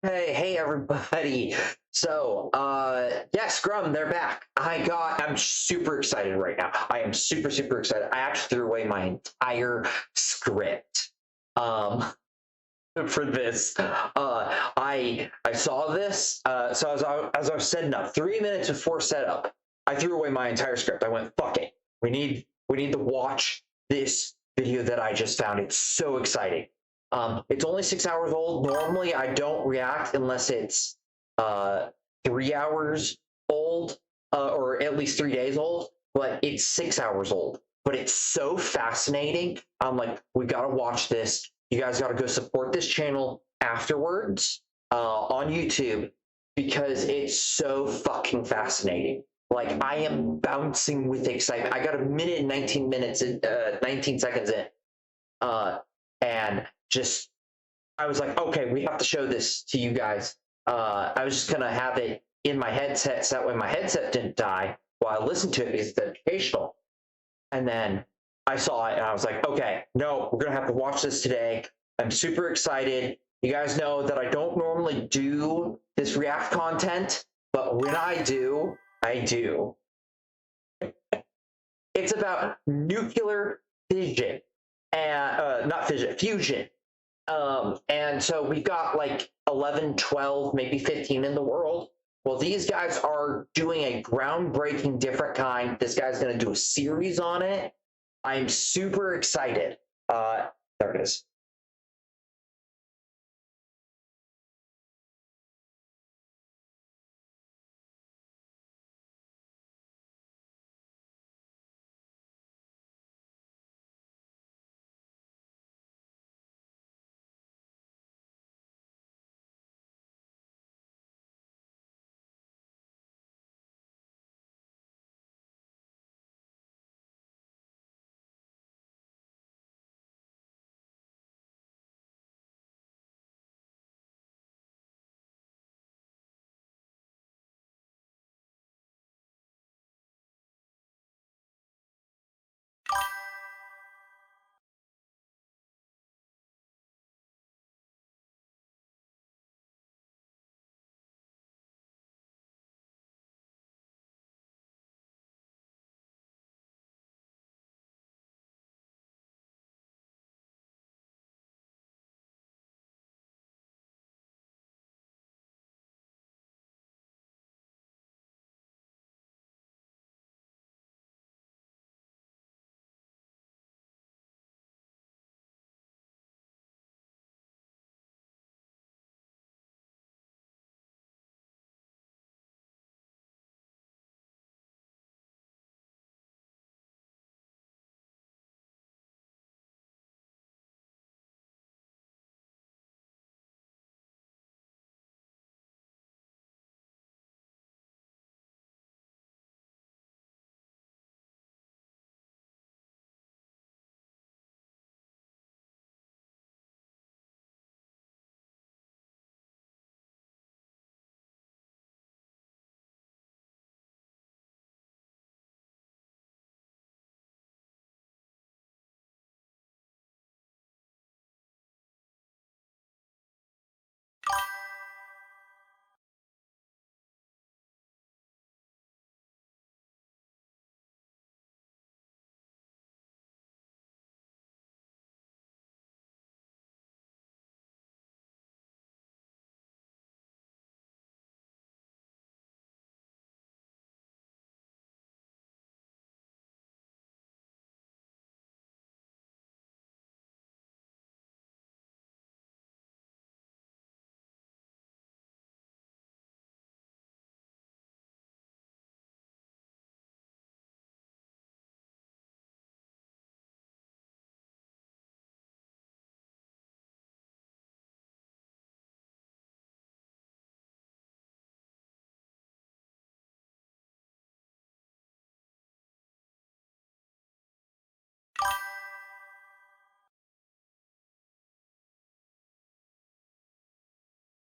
Hey everybody. Yeah, Scrum, they're back. I'm super excited right now. I am super excited. I actually threw away my entire script um for this. I saw this as I was setting up 3 minutes before setup. I threw away my entire script. I went, fuck it. We need to watch this video that I just found. It's so exciting. It's only 6 hours old. Normally, I don't react unless it's 3 hours old, or at least 3 days old. But it's 6 hours old. But it's so fascinating. I'm like, we gotta watch this. You guys gotta go support this channel afterwards on YouTube because it's so fucking fascinating. Like I am bouncing with excitement. I got a minute and 19 minutes, 19 seconds in, and just I was like, okay, we have to show this to you guys. I was just gonna have it in my headset so that way my headset didn't die while I listened to it because it's educational. And then I saw it and I was like, okay, no, we're gonna have to watch this today. I'm super excited. You guys know that I don't normally do this React content, but when I do, I do. It's about nuclear fission and not fission, fusion. And so we've got like 11, 12, maybe 15 in the world. Well, these guys are doing a groundbreaking different kind. This guy's going to do a series on it. I'm super excited. There it is.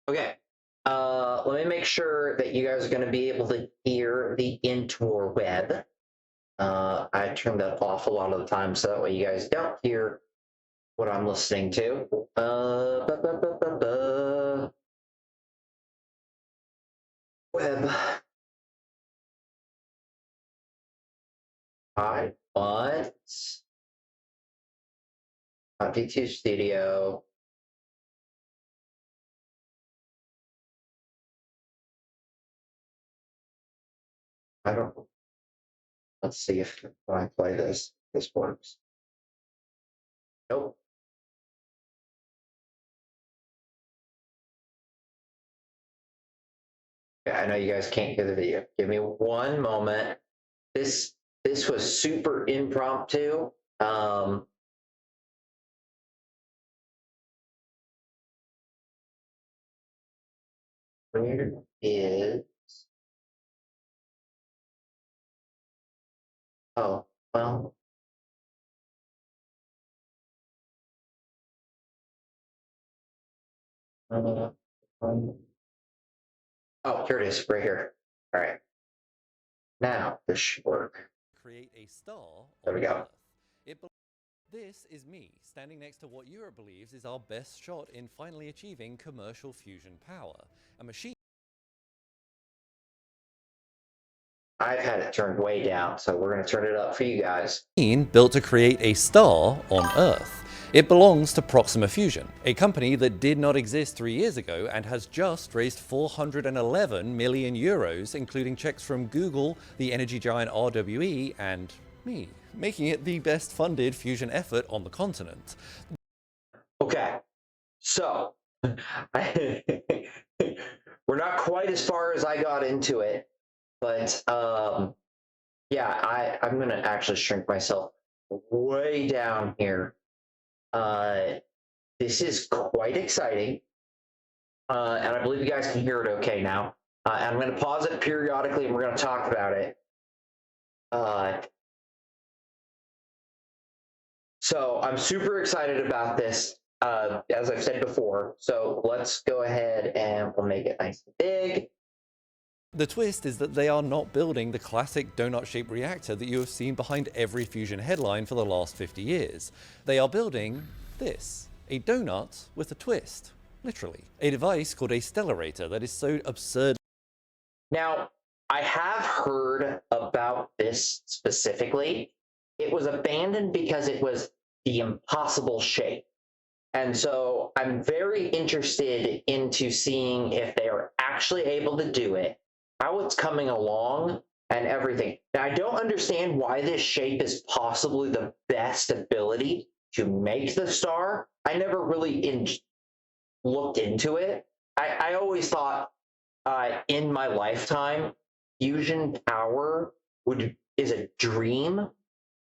Okay. Let me make sure that you guys are going to be able to hear the interweb. I turned that off a lot of the time so that way you guys don't hear what I'm listening to. web. I want V2 Studio. I don't. Let's see if when I play this works. Nope. Yeah, I know you guys can't hear the video. Give me one moment. This was super impromptu. Where is? Oh, well. Uh, oh, here it is, right here. All right. Now this should work. Create a star There we go. This is me, standing next to what Europe believes is our best shot in finally achieving commercial fusion power. A machine I've had it turned way down, so we're going to turn it up for you guys. built to create a star on Earth. It belongs to Proxima Fusion, a company that did not exist 3 years ago and has just raised 411 million euros, including checks from Google, the energy giant RWE, and me, making it the best funded fusion effort on the continent. Okay, so we're not quite as far as I got into it, but yeah, I'm going to actually shrink myself way down here. This is quite exciting, and I believe you guys can hear it okay now. And I'm going to pause it periodically, and we're going to talk about it. So I'm super excited about this, as I've said before. So let's go ahead and we'll make it nice and big. The twist is that they are not building the classic donut-shaped reactor that you have seen behind every fusion headline for the last 50 years. They are building this, a donut with a twist, literally. A device called a stellarator that is so absurd. Now, I have heard about this specifically. It was abandoned because it was the impossible shape. And so I'm very interested into seeing if they are actually able to do it, how it's coming along, and everything. Now, I don't understand why this shape is possibly the best ability to make the star. I never really looked into it. I always thought in my lifetime, fusion power is a dream.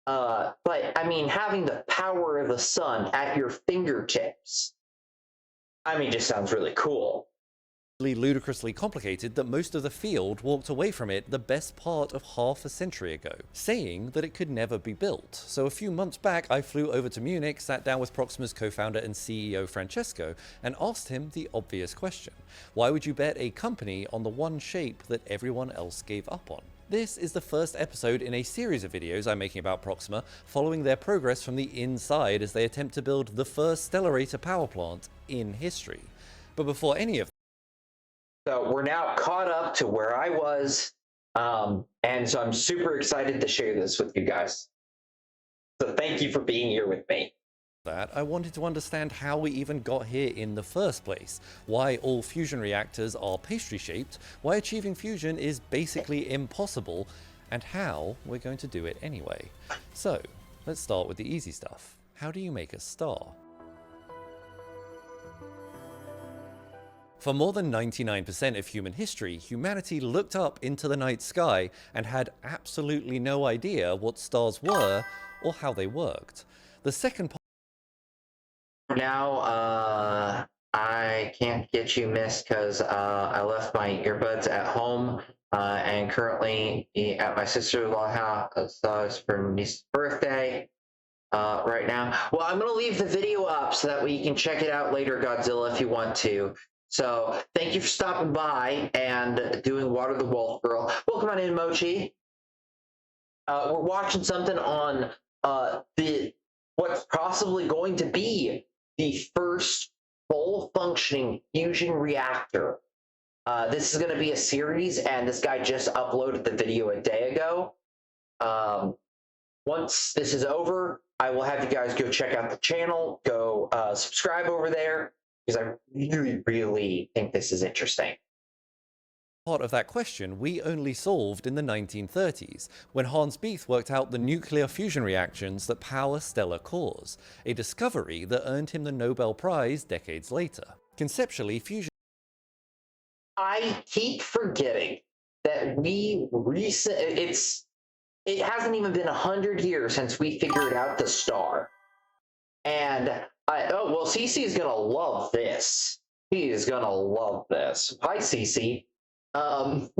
But I mean, having the power of the sun at your fingertips, I mean, just sounds really cool. Ludicrously complicated that most of the field walked away from it the best part of half a century ago, saying that it could never be built. So a few months back, I flew over to Munich, sat down with Proxima's co-founder and CEO Francesco, and asked him the obvious question. Why would you bet a company on the one shape that everyone else gave up on? This is the first episode in a series of videos I'm making about Proxima, following their progress from the inside as they attempt to build the first stellarator power plant in history. But before any of So we're now caught up to where I was, and so I'm super excited to share this with you guys. So thank you for being here with me. that, I wanted to understand how we even got here in the first place, why all fusion reactors are pastry-shaped, why achieving fusion is basically impossible, and how we're going to do it anyway. So, let's start with the easy stuff. How do you make a star? For more than 99% of human history, humanity looked up into the night sky and had absolutely no idea what stars were or how they worked. The second part Now, I can't get you, miss, because I left my earbuds at home, and currently at my sister-in-law's house for her niece's birthday right now. Well, I'm going to leave the video up so that way you can check it out later, Godzilla, if you want to. So thank you for stopping by and doing Water the Wolf Girl. Welcome on in, Mochi. We're watching something on what's possibly going to be the first full functioning fusion reactor This is going to be a series, and this guy just uploaded the video a day ago. Um, Once this is over, I will have you guys go check out the channel, go subscribe over there, because I really, really think this is interesting. Part of that question we only solved in the 1930s, when Hans Bethe worked out the nuclear fusion reactions that power stellar cores, a discovery that earned him the Nobel Prize decades later. Conceptually, fusion I keep forgetting that it hasn't even been 100 years since we figured out the star. And Cece is gonna love this. He is gonna love this. Hi, Cece. Um,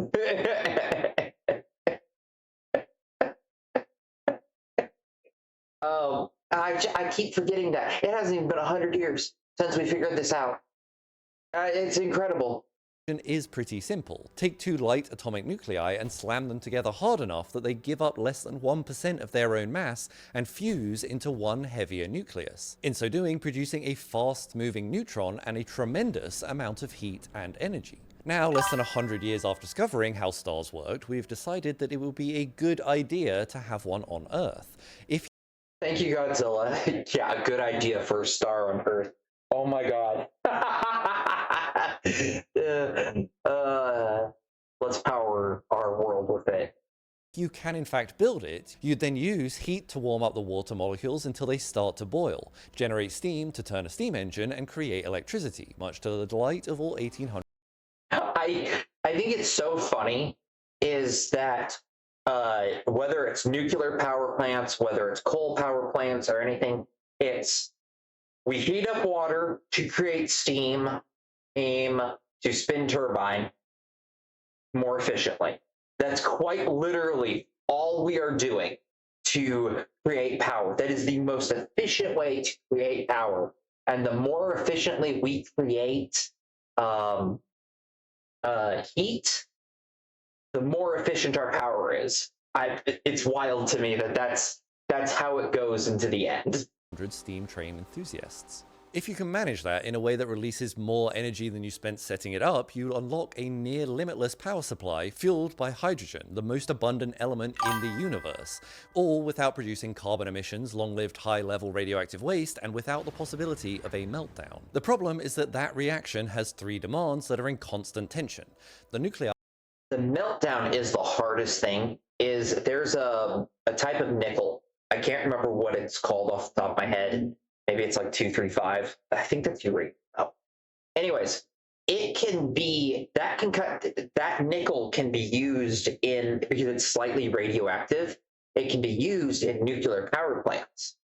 I keep forgetting that it hasn't even been 100 years since we figured this out. It's incredible. is pretty simple. Take two light atomic nuclei and slam them together hard enough that they give up less than 1% of their own mass and fuse into one heavier nucleus. In so doing, producing a fast-moving neutron and a tremendous amount of heat and energy. Now, less than 100 years after discovering how stars worked, we've decided that it would be a good idea to have one on Earth. Thank you, Godzilla. Yeah, a good idea for a star on Earth. Oh my god. Let's power our world with it. If you can in fact build it, you'd then use heat to warm up the water molecules until they start to boil, generate steam to turn a steam engine, and create electricity, much to the delight of all 1800. I think it's so funny is that whether it's nuclear power plants, whether it's coal power plants or anything, we heat up water to create steam, aim to spin turbine more efficiently. That's quite literally all we are doing to create power. That is the most efficient way to create power. And the more efficiently we create heat, the more efficient our power is. It's wild to me that that's how it goes into the end. Steam train enthusiasts. If you can manage that in a way that releases more energy than you spent setting it up, you'll unlock a near limitless power supply fueled by hydrogen, the most abundant element in the universe, all without producing carbon emissions, long-lived high-level radioactive waste, and without the possibility of a meltdown. The problem is that that reaction has three demands that are in constant tension. The meltdown is the hardest thing. There's a type of nickel. I can't remember what it's called off the top of my head. Maybe it's like 235. I think that's uranium. Oh. Anyways, that nickel can be used because it's slightly radioactive. It can be used in nuclear power plants.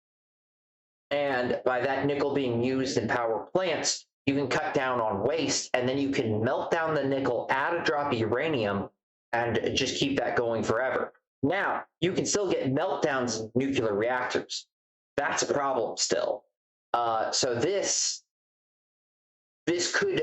And by that nickel being used in power plants, you can cut down on waste, and then you can melt down the nickel, add a drop of uranium, and just keep that going forever. Now, you can still get meltdowns in nuclear reactors. That's a problem still. So this could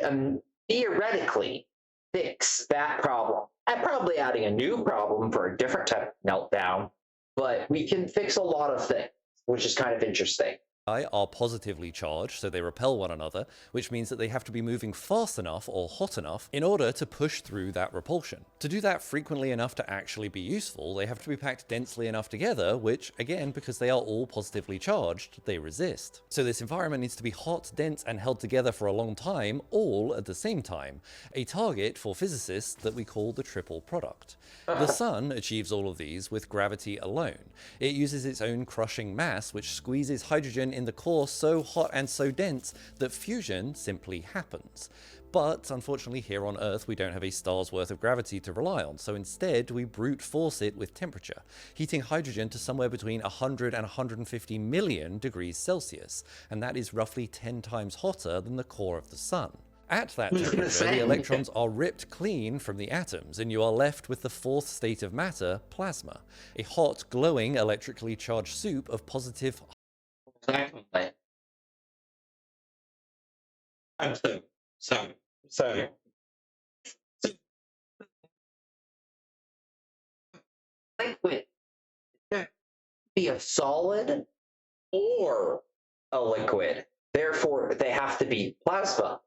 theoretically fix that problem. And probably adding a new problem for a different type of meltdown, but we can fix a lot of things, which is kind of interesting. Are positively charged, so they repel one another, which means that they have to be moving fast enough or hot enough in order to push through that repulsion. To do that frequently enough to actually be useful, they have to be packed densely enough together, which, again, because they are all positively charged, they resist. So this environment needs to be hot, dense, and held together for a long time, all at the same time, a target for physicists that we call the triple product. The sun achieves all of these with gravity alone. It uses its own crushing mass, which squeezes hydrogen in the core so hot and so dense that fusion simply happens. But unfortunately here on Earth we don't have a star's worth of gravity to rely on, so instead we brute force it with temperature, heating hydrogen to somewhere between 100 and 150 million degrees Celsius, and that is roughly 10 times hotter than the core of the sun. At that temperature, the electrons are ripped clean from the atoms, and you are left with the fourth state of matter, plasma, a hot, glowing, electrically charged soup of positive. So liquid can be a solid or a liquid. Therefore, they have to be plasma.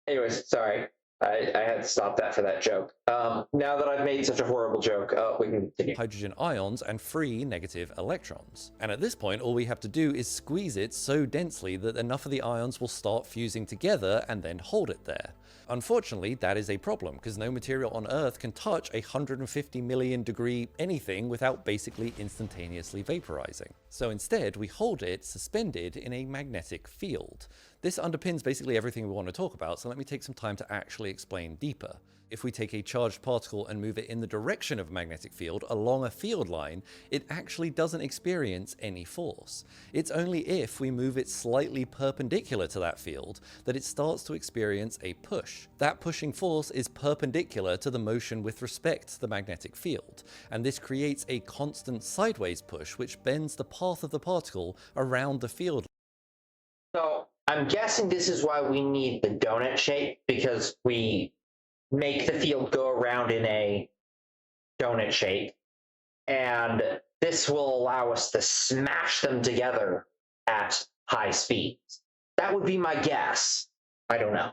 Anyways, sorry. I had to stop that for that joke. Now that I've made such a horrible joke, we can continue. Hydrogen ions and free negative electrons. And at this point, all we have to do is squeeze it so densely that enough of the ions will start fusing together and then hold it there. Unfortunately, that is a problem, because no material on Earth can touch a 150 million degree anything without basically instantaneously vaporizing. So instead, we hold it suspended in a magnetic field. This underpins basically everything we want to talk about, so let me take some time to actually explain deeper. If we take a charged particle and move it in the direction of a magnetic field along a field line, it actually doesn't experience any force. It's only if we move it slightly perpendicular to that field that it starts to experience a push. That pushing force is perpendicular to the motion with respect to the magnetic field, and this creates a constant sideways push which bends the path of the particle around the field. So I'm guessing this is why we need the donut shape, because we make the field go around in a donut shape, and this will allow us to smash them together at high speeds. That would be my guess. I don't know.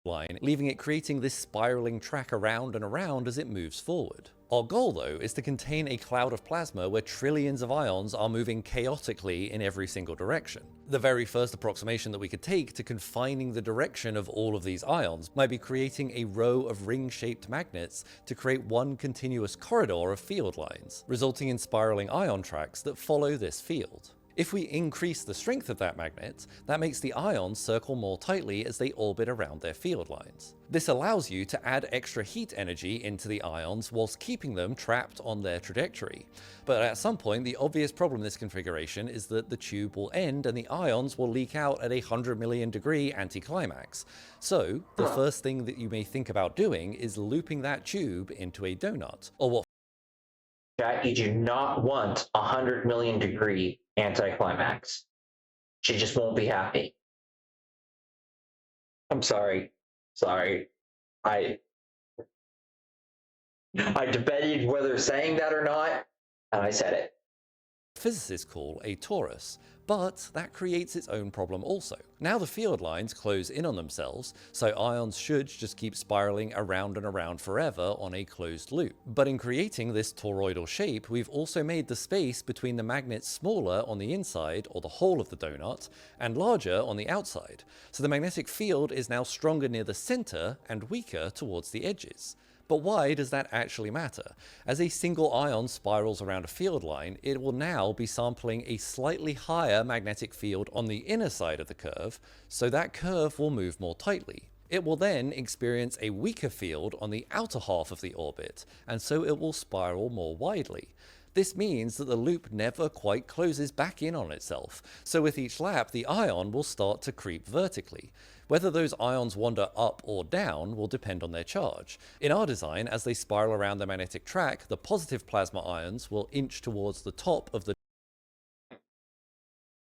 Line, leaving it creating this spiraling track around and around as it moves forward. Our goal, though, is to contain a cloud of plasma where trillions of ions are moving chaotically in every single direction. The very first approximation that we could take to confining the direction of all of these ions might be creating a row of ring-shaped magnets to create one continuous corridor of field lines, resulting in spiraling ion tracks that follow this field. If we increase the strength of that magnet, that makes the ions circle more tightly as they orbit around their field lines. This allows you to add extra heat energy into the ions whilst keeping them trapped on their trajectory. But at some point, the obvious problem in this configuration is that the tube will end and the ions will leak out at a 100 million degree anticlimax. So, the first thing that you may think about doing is looping that tube into a donut, or what Chat, you do not want a 100 million degree anticlimax. She just won't be happy. I'm sorry. Sorry. I debated whether saying that or not, and I said it. physicists call a torus, but that creates its own problem also. Now the field lines close in on themselves, so ions should just keep spiraling around and around forever on a closed loop. But in creating this toroidal shape, we've also made the space between the magnets smaller on the inside, or the hole of the donut, and larger on the outside. So the magnetic field is now stronger near the center and weaker towards the edges. But why does that actually matter? As a single ion spirals around a field line, it will now be sampling a slightly higher magnetic field on the inner side of the curve, so that curve will move more tightly. It will then experience a weaker field on the outer half of the orbit, and so it will spiral more widely. This means that the loop never quite closes back in on itself, so with each lap the ion will start to creep vertically. Whether those ions wander up or down will depend on their charge. In our design, as they spiral around the magnetic track, the positive plasma ions will inch towards the top of the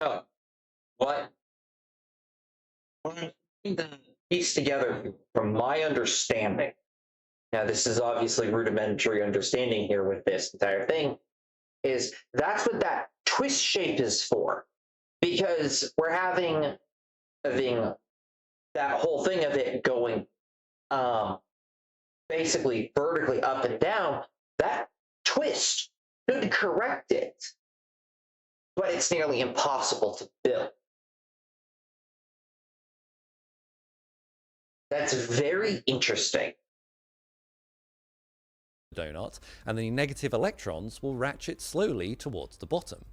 Oh, what? Piece together from my understanding. Now, this is obviously rudimentary understanding here with this entire thing, is that's what that twist shape is for. Because we're having that whole thing of it going basically vertically up and down, that twist could correct it, but it's nearly impossible to build. That's very interesting. donut, and the negative electrons will ratchet slowly towards the bottom.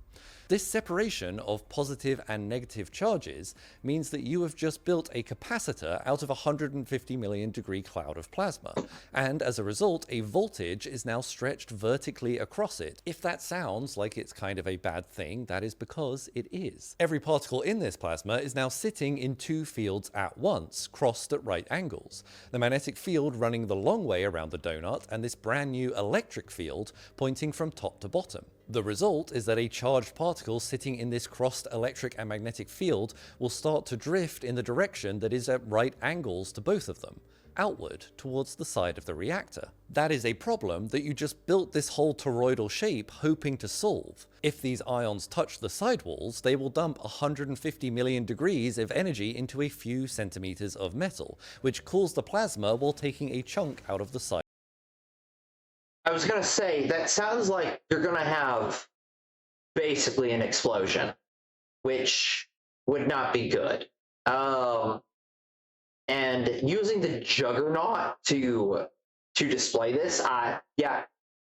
This separation of positive and negative charges means that you have just built a capacitor out of a 150 million degree cloud of plasma, and as a result, a voltage is now stretched vertically across it. If that sounds like it's kind of a bad thing, that is because it is. Every particle in this plasma is now sitting in two fields at once, crossed at right angles. The magnetic field running the long way around the donut, and this brand new electric field pointing from top to bottom. The result is that a charged particle sitting in this crossed electric and magnetic field will start to drift in the direction that is at right angles to both of them. outward towards the side of the reactor. That is a problem that you just built this whole toroidal shape hoping to solve. If these ions touch the sidewalls, they will dump 150 million degrees of energy into a few centimeters of metal, which cools the plasma while taking a chunk out of the side. I was going to say, that sounds like you're going to have basically an explosion, which would not be good. And using the juggernaut to display this, no,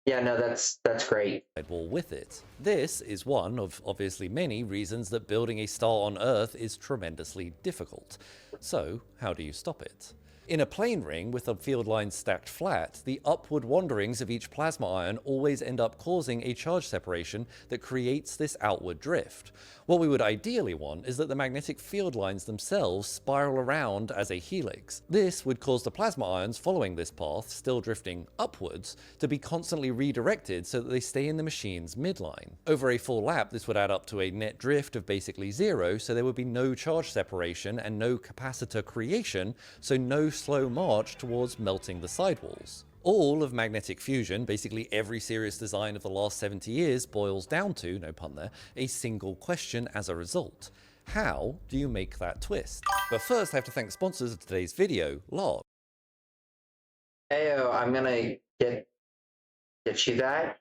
that's great. Wall with it. This is one of obviously many reasons that building a star on Earth is tremendously difficult. So, how do you stop it? In a plane ring with the field lines stacked flat, the upward wanderings of each plasma ion always end up causing a charge separation that creates this outward drift. What we would ideally want is that the magnetic field lines themselves spiral around as a helix. This would cause the plasma ions following this path, still drifting upwards, to be constantly redirected so that they stay in the machine's midline. Over a full lap, this would add up to a net drift of basically zero, so there would be no charge separation and no capacitor creation, so no slow march towards melting the sidewalls. All of magnetic fusion, basically every serious design of the last 70 years, boils down to, no pun there, a single question as a result. How do you make that twist? But first, I have to thank the sponsors of today's video, Log. Heyo, I'm gonna get you that.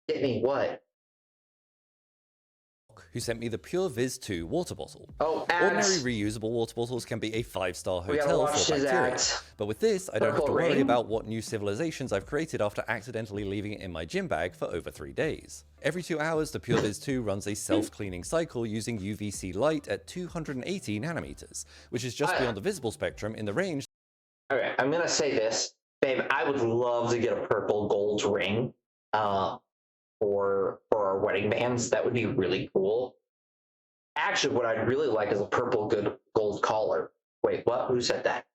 Get me what? Who sent me the Pure Viz 2 water bottle. Oh, Ordinary ads. reusable water bottles can be a 5-star We gotta hotel watch for his bacteria. ads. But with this, I don't have to Purple worry rain. about what new civilizations I've created after accidentally leaving it in my gym bag for over 3 days. Every 2 hours, the Pure Viz 2 runs a self-cleaning cycle using UVC light at 280 nanometers, which is just beyond the visible spectrum in the range. Okay, I'm gonna say this, babe. I would love to get a purple gold ring, for our wedding bands. That would be really cool. Actually, what I'd really like is a purple gold collar. Wait, what? Who said that?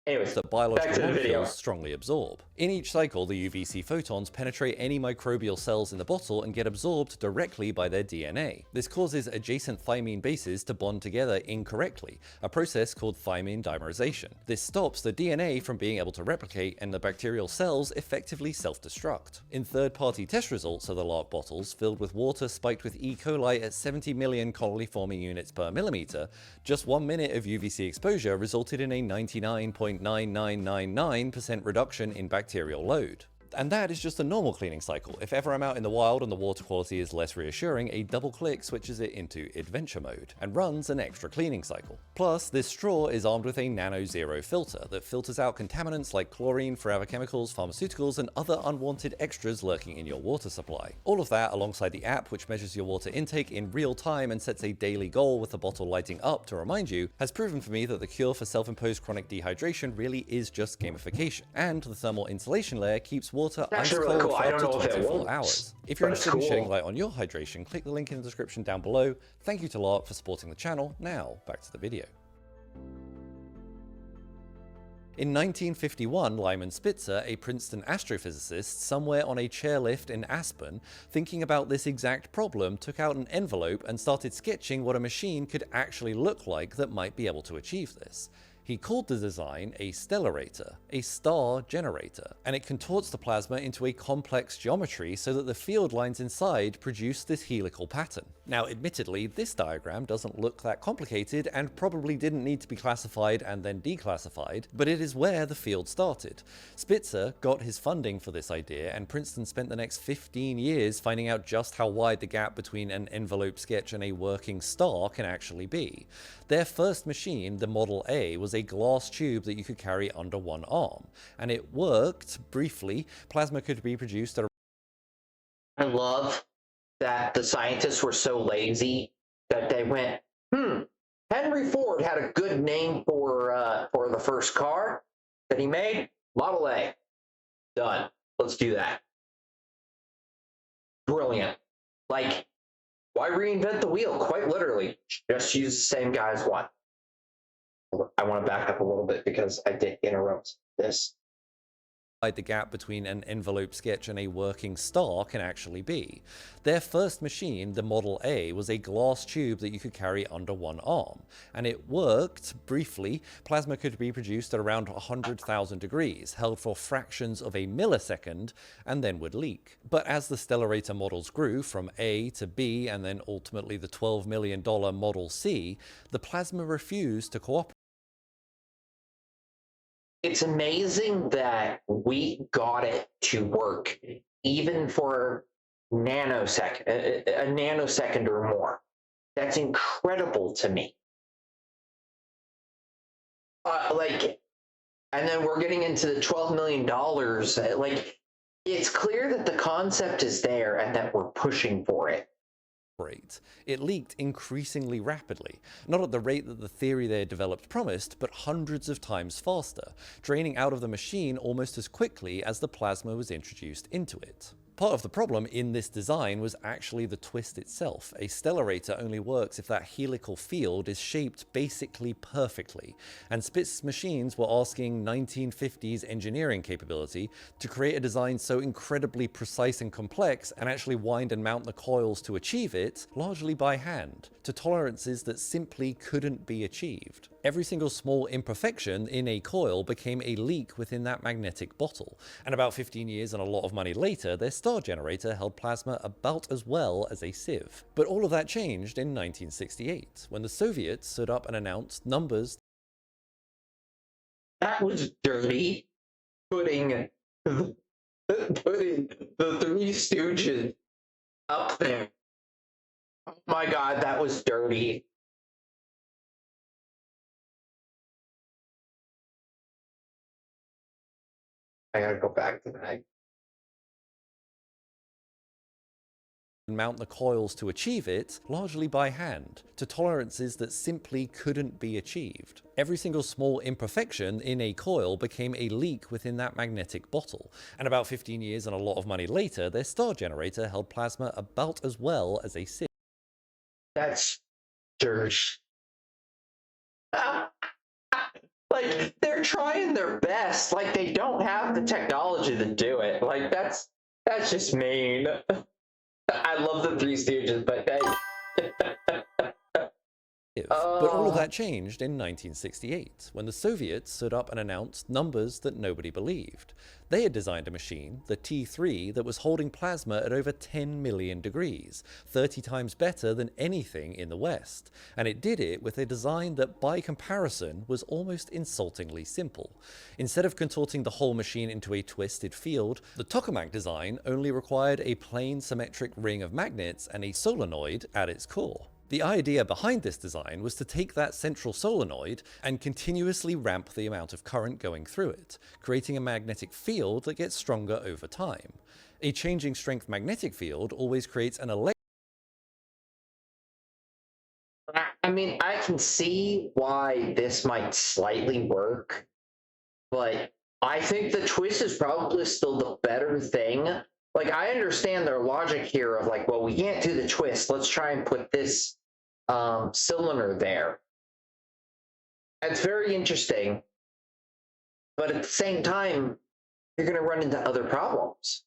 Anyways, that back biological to the video. molecules strongly absorb. In each cycle, the UVC photons penetrate any microbial cells in the bottle and get absorbed directly by their DNA. This causes adjacent thymine bases to bond together incorrectly, a process called thymine dimerization. This stops the DNA from being able to replicate and the bacterial cells effectively self-destruct. In third-party test results of the LARC bottles filled with water spiked with E. coli at 70 million colony-forming units per millimeter, just 1 minute of UVC exposure resulted in a 99.9999% reduction in bacterial load. And that is just a normal cleaning cycle. If ever I'm out in the wild and the water quality is less reassuring, a double click switches it into adventure mode and runs an extra cleaning cycle. Plus, this straw is armed with a nano zero filter that filters out contaminants like chlorine, forever chemicals, pharmaceuticals, and other unwanted extras lurking in your water supply. All of that alongside the app, which measures your water intake in real time and sets a daily goal with the bottle lighting up to remind you, has proven for me that the cure for self-imposed chronic dehydration really is just gamification. And the thermal insulation layer keeps water ice Actually cold really cool. for I up don't to know if it 24 works, hours. If you're but it's interested in shedding cool. light on your hydration, click the link in the description down below. Thank you to LARC for supporting the channel. Now, back to the video. In 1951, Lyman Spitzer, a Princeton astrophysicist, somewhere on a chairlift in Aspen, thinking about this exact problem, took out an envelope and started sketching what a machine could actually look like that might be able to achieve this. He called the design a stellarator, a star generator, and it contorts the plasma into a complex geometry so that the field lines inside produce this helical pattern. Now, admittedly, this diagram doesn't look that complicated and probably didn't need to be classified and then declassified, but it is where the field started. Spitzer got his funding for this idea, and Princeton spent the next 15 years finding out just how wide the gap between an envelope sketch and a working star can actually be. Their first machine, the Model A, was a glass tube that you could carry under one arm, and it worked briefly. Plasma could be produced at I love that the scientists were so lazy that they went, Henry Ford had a good name for the first car that he made. Model A. Done. Let's do that. Brilliant. Like, why reinvent the wheel? Quite literally, just use the same guy's one. I want to back up a little bit because I did interrupt this. the gap between an envelope sketch and a working star can actually be. Their first machine, the Model A, was a glass tube that you could carry under one arm, and it worked briefly. Plasma could be produced at around 100,000 degrees, held for fractions of a millisecond, and then would leak. But as the Stellarator models grew from A to B and then ultimately the $12 million Model C, the plasma refused to cooperate. It's amazing that we got it to work even for a nanosecond or more. That's incredible to me. And then we're getting into the $12 million. It's clear that the concept is there and that we're pushing for it. It leaked increasingly rapidly, not at the rate that the theory they had developed promised, but hundreds of times faster, draining out of the machine almost as quickly as the plasma was introduced into it. Part of the problem in this design was actually the twist itself. A stellarator only works if that helical field is shaped basically perfectly, and Spitz's machines were asking 1950s engineering capability to create a design so incredibly precise and complex and actually wind and mount the coils to achieve it, largely by hand, to tolerances that simply couldn't be achieved. Every single small imperfection in a coil became a leak within that magnetic bottle, and about 15 years and a lot of money later, their star generator held plasma about as well as a sieve. But all of that changed in 1968, when the Soviets stood up and announced numbers. That was dirty, putting the Three Stooges up there. Oh my God, that was dirty. I gotta go back to that. Mount the coils to achieve it, largely by hand, to tolerances that simply couldn't be achieved. Every single small imperfection in a coil became a leak within that magnetic bottle, and about 15 years and a lot of money later, their star generator held plasma about as well as a sieve. That's dirt. They're trying their best. They don't have the technology to do it. That's just mean. I love the Three Stooges, but But all of that changed in 1968, when the Soviets stood up and announced numbers that nobody believed. They had designed a machine, the T3, that was holding plasma at over 10 million degrees, 30 times better than anything in the West. And it did it with a design that, by comparison, was almost insultingly simple. Instead of contorting the whole machine into a twisted field, the tokamak design only required a plain symmetric ring of magnets and a solenoid at its core. The idea behind this design was to take that central solenoid and continuously ramp the amount of current going through it, creating a magnetic field that gets stronger over time. A changing strength magnetic field always creates an electric. I mean, I can see why this might slightly work, but I think the twist is probably still the better thing. I understand their logic here of well, we can't do the twist. Let's try and put this cylinder there. That's very interesting. But at the same time, you're going to run into other problems.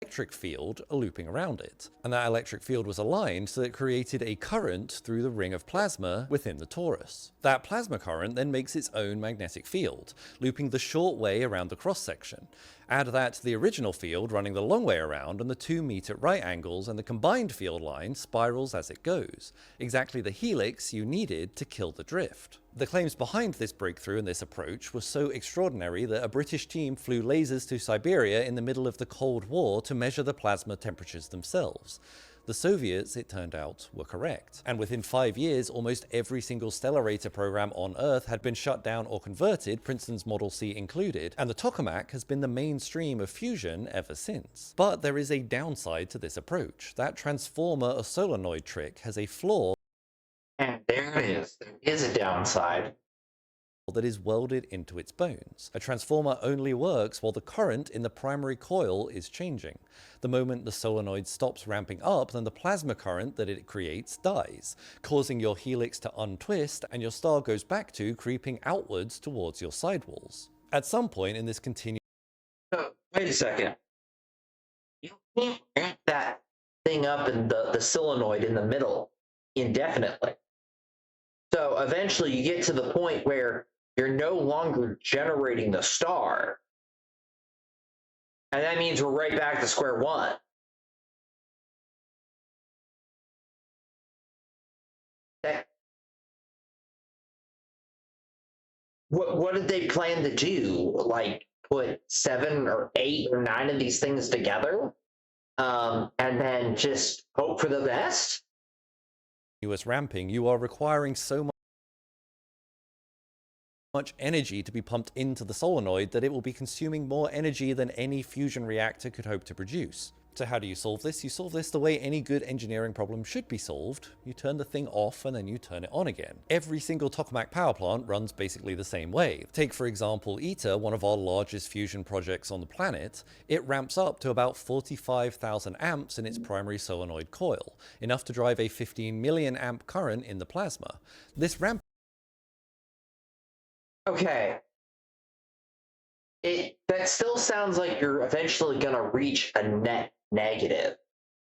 Electric field looping around it, and that electric field was aligned so that it created a current through the ring of plasma within the torus. That plasma current then makes its own magnetic field, looping the short way around the cross-section. Add that to the original field running the long way around, and the two meet at right angles, and the combined field line spirals as it goes, exactly the helix you needed to kill the drift. The claims behind this breakthrough and this approach were so extraordinary that a British team flew lasers to Siberia in the middle of the Cold War to measure the plasma temperatures themselves. The Soviets, it turned out, were correct. And within 5 years, almost every single stellarator program on Earth had been shut down or converted, Princeton's Model C included, and the tokamak has been the mainstream of fusion ever since. But there is a downside to this approach. That transformer or solenoid trick has a flaw. And there it is. There is a downside. That is welded into its bones. A transformer only works while the current in the primary coil is changing. The moment the solenoid stops ramping up, then the plasma current that it creates dies, causing your helix to untwist, and your star goes back to creeping outwards towards your sidewalls. At some point in this continuous wait a second. You can't ramp that thing up in the solenoid in the middle indefinitely. So eventually you get to the point where you're no longer generating the star. And that means we're right back to square one. Okay. What did they plan to do? Like put 7 or 8 or 9 of these things together, and then just hope for the best? Continuous ramping, you are requiring so much energy to be pumped into the solenoid that it will be consuming more energy than any fusion reactor could hope to produce. So how do you solve this? You solve this the way any good engineering problem should be solved. You turn the thing off and then you turn it on again. Every single tokamak power plant runs basically the same way. Take for example ITER, one of our largest fusion projects on the planet. It ramps up to about 45,000 amps in its primary solenoid coil, enough to drive a 15 million amp current in the plasma. This ramp Okay. That still sounds like you're eventually going to reach a net negative.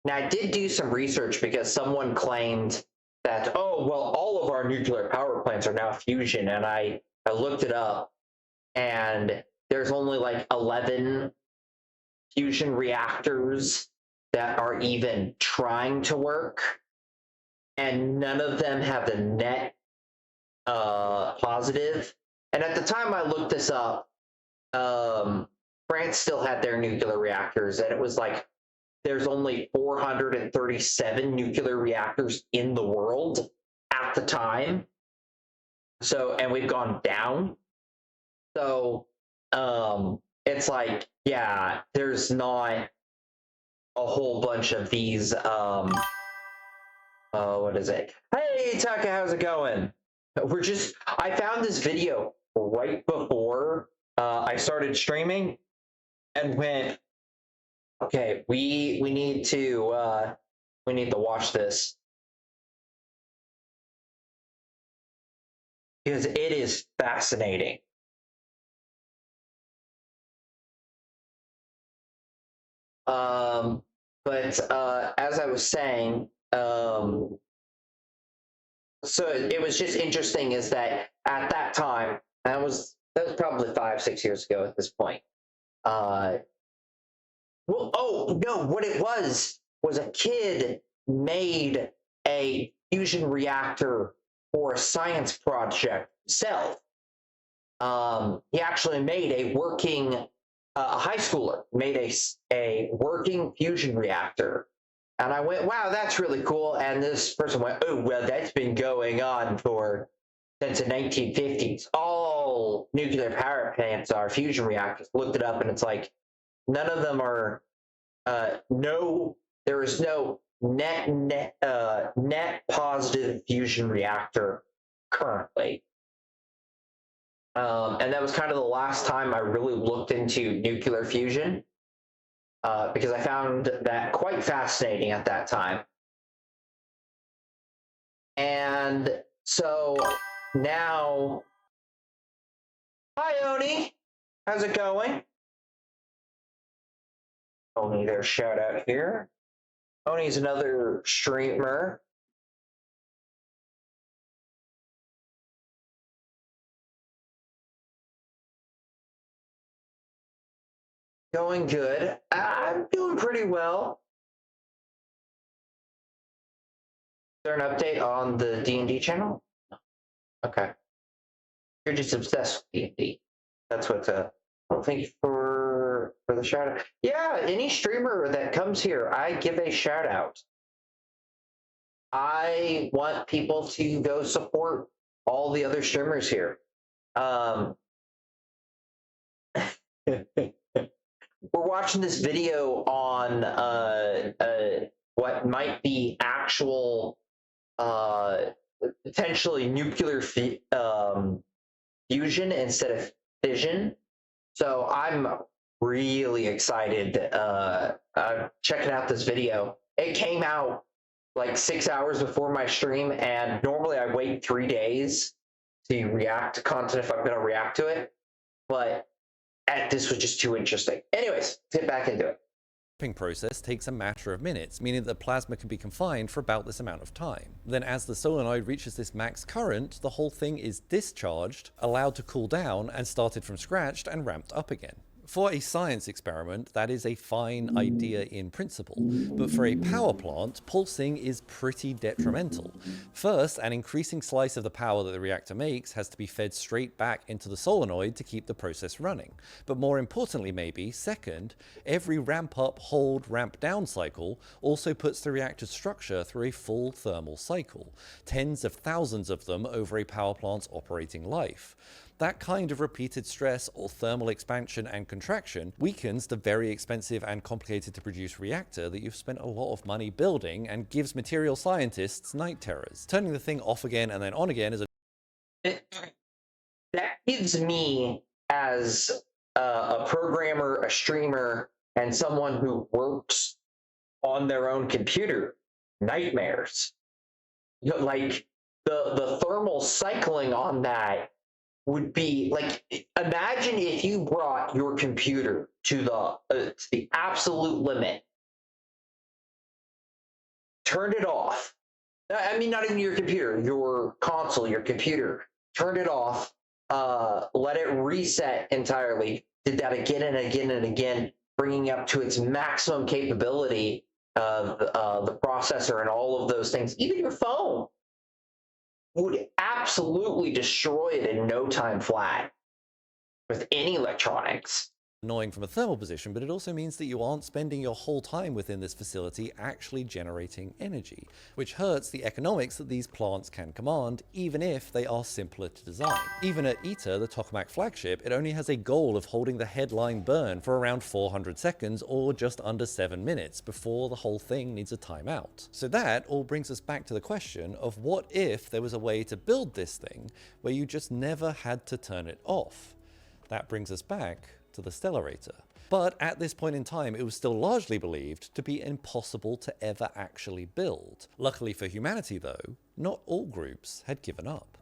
Now, I did do some research because someone claimed that, oh, well, all of our nuclear power plants are now fusion. And I looked it up, and there's only like 11 fusion reactors that are even trying to work. And none of them have the net positive. And at the time I looked this up, France still had their nuclear reactors, and it was like there's only 437 nuclear reactors in the world at the time. So, and we've gone down. So, it's like, yeah, there's not a whole bunch of these, what is it? Hey, Taka, how's it going? I found this video right before I started streaming and went, okay, we need to watch this because it is fascinating. But as I was saying, so it was just interesting is that at that time, that was probably 5-6 years ago at this point. Well, oh no, what it was a kid made a fusion reactor for a science project himself. He actually made a working, a high schooler made a working fusion reactor. And I went, wow, that's really cool. And this person went, oh, well, that's been going on since the 1950s. All nuclear power plants are fusion reactors. Looked it up, and it's like, none of them are, there is no net positive fusion reactor currently. And that was kind of the last time I really looked into nuclear fusion. Because I found that quite fascinating at that time. And so now, hi, Oni. How's it going? Oni, there's shout out here. Oni's another streamer. Going good. I'm doing pretty well. Is there an update on the D&D channel? Okay. You're just obsessed with D&D. That's what's well, thank you for the shout out. Yeah, any streamer that comes here, I give a shout out. I want people to go support all the other streamers here. We're watching this video on what might be actual potentially nuclear fusion instead of fission. So I'm really excited checking out this video. It came out like 6 hours before my stream, and normally I wait 3 days to react to content if I'm going to react to it. But this was just too interesting. Anyways, let's get back into it. Process takes a matter of minutes, meaning that plasma can be confined for about this amount of time. Then as the solenoid reaches this max current, the whole thing is discharged, allowed to cool down, and started from scratch and ramped up again. For a science experiment, that is a fine idea in principle, but for a power plant, pulsing is pretty detrimental. First, an increasing slice of the power that the reactor makes has to be fed straight back into the solenoid to keep the process running. But more importantly maybe, second, every ramp up, hold, ramp down cycle also puts the reactor's structure through a full thermal cycle, tens of thousands of them over a power plant's operating life. That kind of repeated stress or thermal expansion and contraction weakens the very expensive and complicated to produce reactor that you've spent a lot of money building and gives material scientists night terrors. Turning the thing off again and then on again is That gives me, as a programmer, a streamer, and someone who works on their own computer, nightmares. Like the thermal cycling on that would be like, imagine if you brought your computer to the absolute limit, turned it off. I mean, not even your computer, your console, your computer, turned it off, let it reset entirely, did that again and again and again, bringing up to its maximum capability of the processor and all of those things. Even your phone would absolutely destroy it in no time flat with any electronics. annoying from a thermal position, but it also means that you aren't spending your whole time within this facility actually generating energy, which hurts the economics that these plants can command, even if they are simpler to design. Even at ITER, the tokamak flagship, it only has a goal of holding the headline burn for around 400 seconds or just under 7 minutes before the whole thing needs a timeout. So that all brings us back to the question of what if there was a way to build this thing where you just never had to turn it off? That brings us back to the Stellarator. But at this point in time, it was still largely believed to be impossible to ever actually build. Luckily for humanity though, not all groups had given up.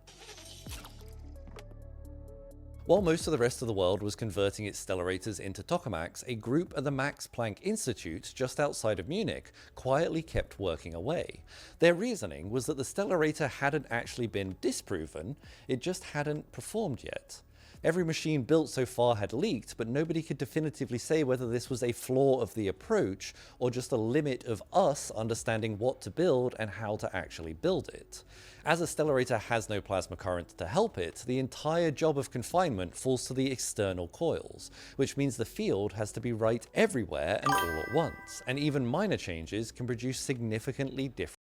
While most of the rest of the world was converting its Stellarators into tokamaks, a group at the Max Planck Institute just outside of Munich quietly kept working away. Their reasoning was that the Stellarator hadn't actually been disproven, it just hadn't performed yet. Every machine built so far had leaked, but nobody could definitively say whether this was a flaw of the approach or just a limit of us understanding what to build and how to actually build it. As a Stellarator has no plasma current to help it, the entire job of confinement falls to the external coils, which means the field has to be right everywhere and all at once, and even minor changes can produce significantly different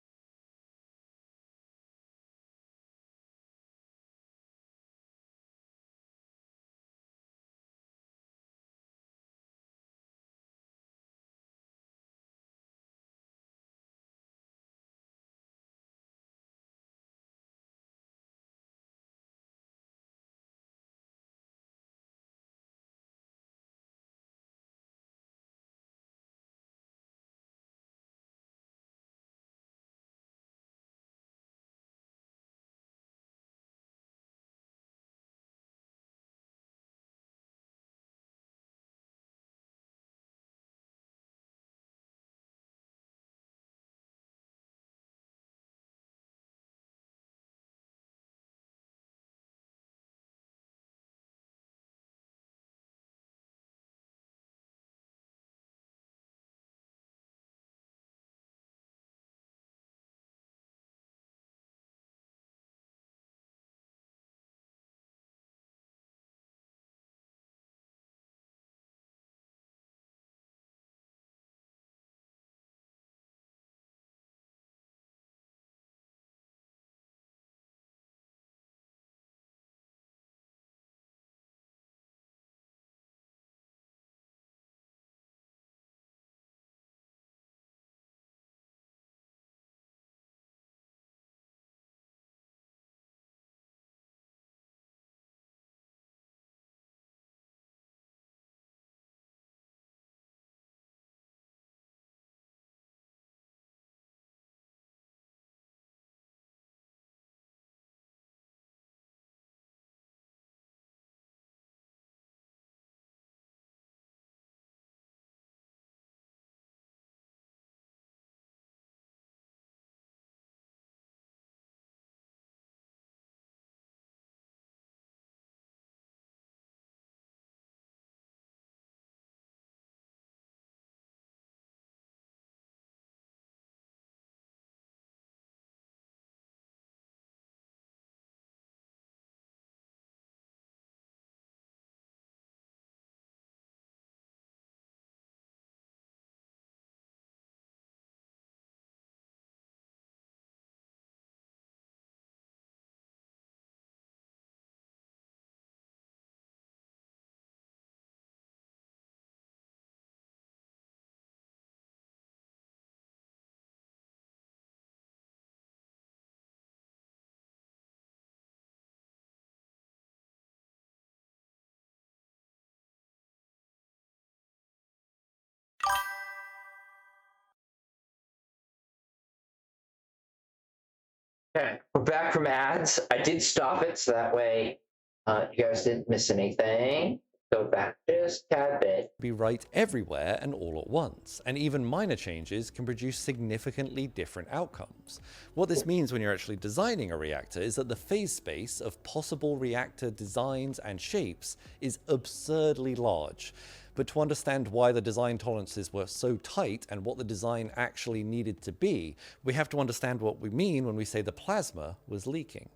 Okay, we're back from ads. I did stop it so that way you guys didn't miss anything. Go back just a tad bit. Be right everywhere and all at once, and even minor changes can produce significantly different outcomes. What this means when you're actually designing a reactor is that the phase space of possible reactor designs and shapes is absurdly large. But to understand why the design tolerances were so tight and what the design actually needed to be, we have to understand what we mean when we say the plasma was leaking.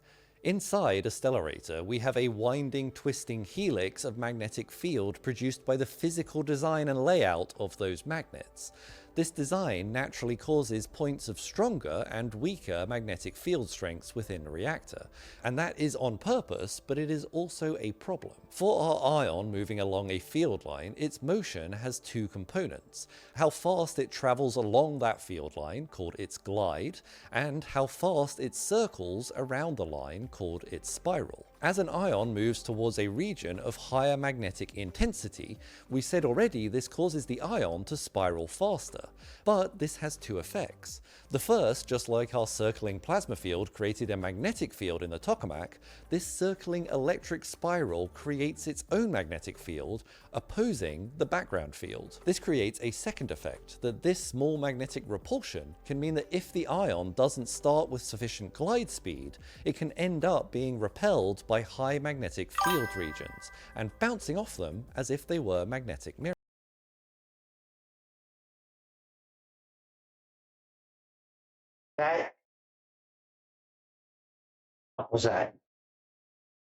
Inside a stellarator, we have a winding, twisting helix of magnetic field produced by the physical design and layout of those magnets. This design naturally causes points of stronger and weaker magnetic field strengths within a reactor, and that is on purpose, but it is also a problem. For our ion moving along a field line, its motion has two components: how fast it travels along that field line, called its glide, and how fast it circles around the line, called its spiral. As an ion moves towards a region of higher magnetic intensity, we said already this causes the ion to spiral faster. But this has two effects. The first, just like our circling plasma field created a magnetic field in the tokamak, this circling electric spiral creates its own magnetic field, opposing the background field. This creates a second effect, that this small magnetic repulsion can mean that if the ion doesn't start with sufficient glide speed, it can end up being repelled by high magnetic field regions, and bouncing off them as if they were magnetic mirrors. That, what was that?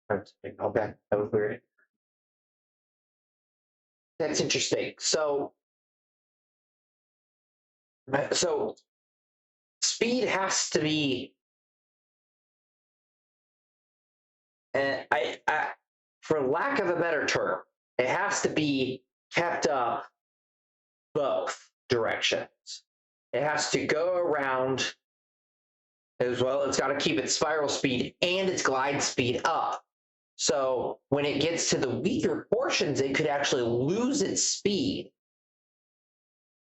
Okay, that was weird. That's interesting. So speed has to be, for lack of a better term, it has to be kept up both directions. It has to go around as well. It's got to keep its spiral speed and its glide speed up. So when it gets to the weaker portions, it could actually lose its speed,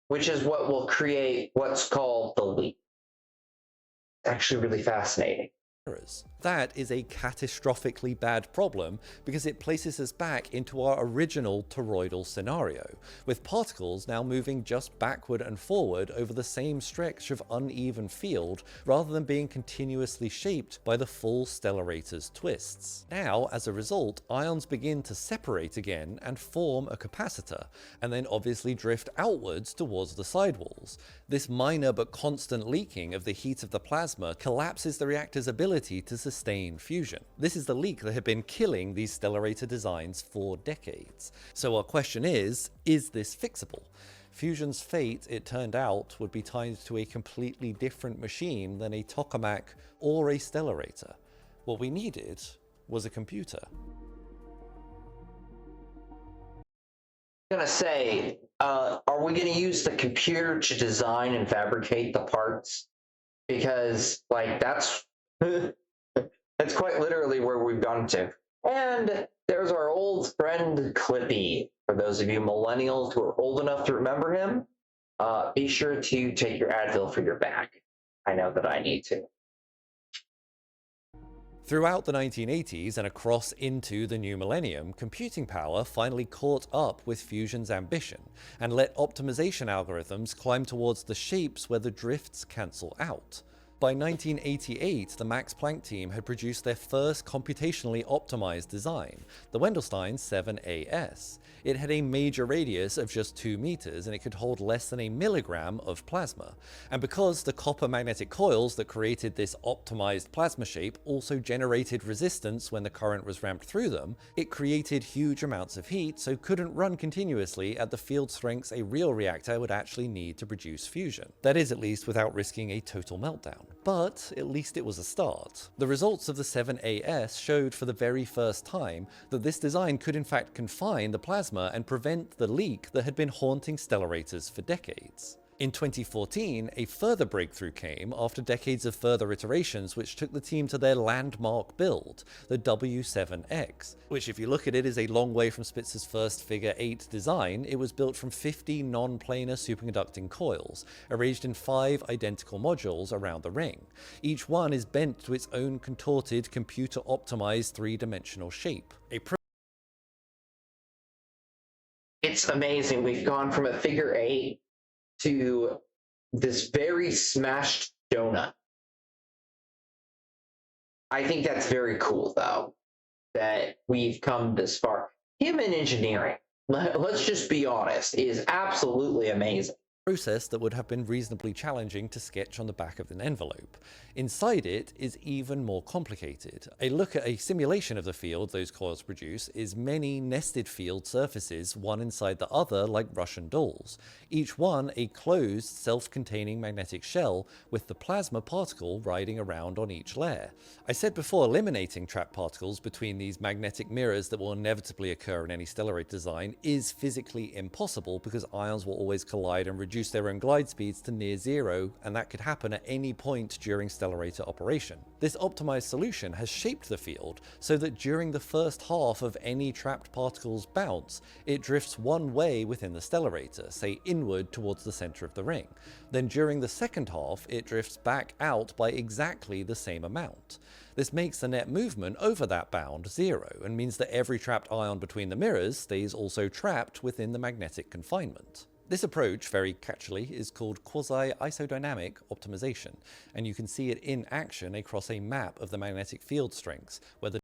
which is what will create what's called the leak. Actually, really fascinating. That is a catastrophically bad problem because it places us back into our original toroidal scenario, with particles now moving just backward and forward over the same stretch of uneven field rather than being continuously shaped by the full stellarator's twists. Now, as a result, ions begin to separate again and form a capacitor, and then obviously drift outwards towards the sidewalls. This minor but constant leaking of the heat of the plasma collapses the reactor's ability to sustain fusion. This is the leak that had been killing these stellarator designs for decades. So our question is this fixable? Fusion's fate, it turned out, would be tied to a completely different machine than a tokamak or a stellarator. What we needed was a computer. I'm gonna say, are we gonna use the computer to design and fabricate the parts? Because like that's that's quite literally where we've gone to. And there's our old friend Clippy. For those of you millennials who are old enough to remember him, be sure to take your Advil for your back. I know that I need to. Throughout the 1980s and across into the new millennium, computing power finally caught up with fusion's ambition and let optimization algorithms climb towards the shapes where the drifts cancel out. By 1988, the Max Planck team had produced their first computationally optimized design, the Wendelstein 7AS. It had a major radius of just 2 meters and it could hold less than a milligram of plasma. And because the copper magnetic coils that created this optimized plasma shape also generated resistance when the current was ramped through them, it created huge amounts of heat, so couldn't run continuously at the field strengths a real reactor would actually need to produce fusion. That is, at least without risking a total meltdown. But at least it was a start. The results of the 7AS showed for the very first time that this design could in fact confine the plasma and prevent the leak that had been haunting stellarators for decades. In 2014, a further breakthrough came after decades of further iterations, which took the team to their landmark build, the W7X, which, if you look at it, is a long way from Spitzer's first Figure 8 design. It was built from 50 non-planar superconducting coils, arranged in 5 identical modules around the ring. Each one is bent to its own contorted, computer-optimized 3-dimensional shape. It's amazing. We've gone from a figure 8 to this very smashed donut. I think that's very cool, though, that we've come this far. Human engineering, let's just be honest, is absolutely amazing. Process that would have been reasonably challenging to sketch on the back of an envelope. Inside it is even more complicated. A look at a simulation of the field those coils produce is many nested field surfaces, one inside the other like Russian dolls, each one a closed, self-containing magnetic shell with the plasma particle riding around on each layer. I said before, eliminating trapped particles between these magnetic mirrors that will inevitably occur in any stellarate design is physically impossible because ions will always collide and reduce their own glide speeds to near zero, and that could happen at any point during stellarator operation. This optimized solution has shaped the field so that during the first half of any trapped particle's bounce, it drifts one way within the stellarator, say inward towards the center of the ring. Then during the second half, it drifts back out by exactly the same amount. This makes the net movement over that bound zero, and means that every trapped ion between the mirrors stays also trapped within the magnetic confinement. This approach, very catchily, is called quasi-isodynamic optimization, and you can see it in action across a map of the magnetic field strengths, where the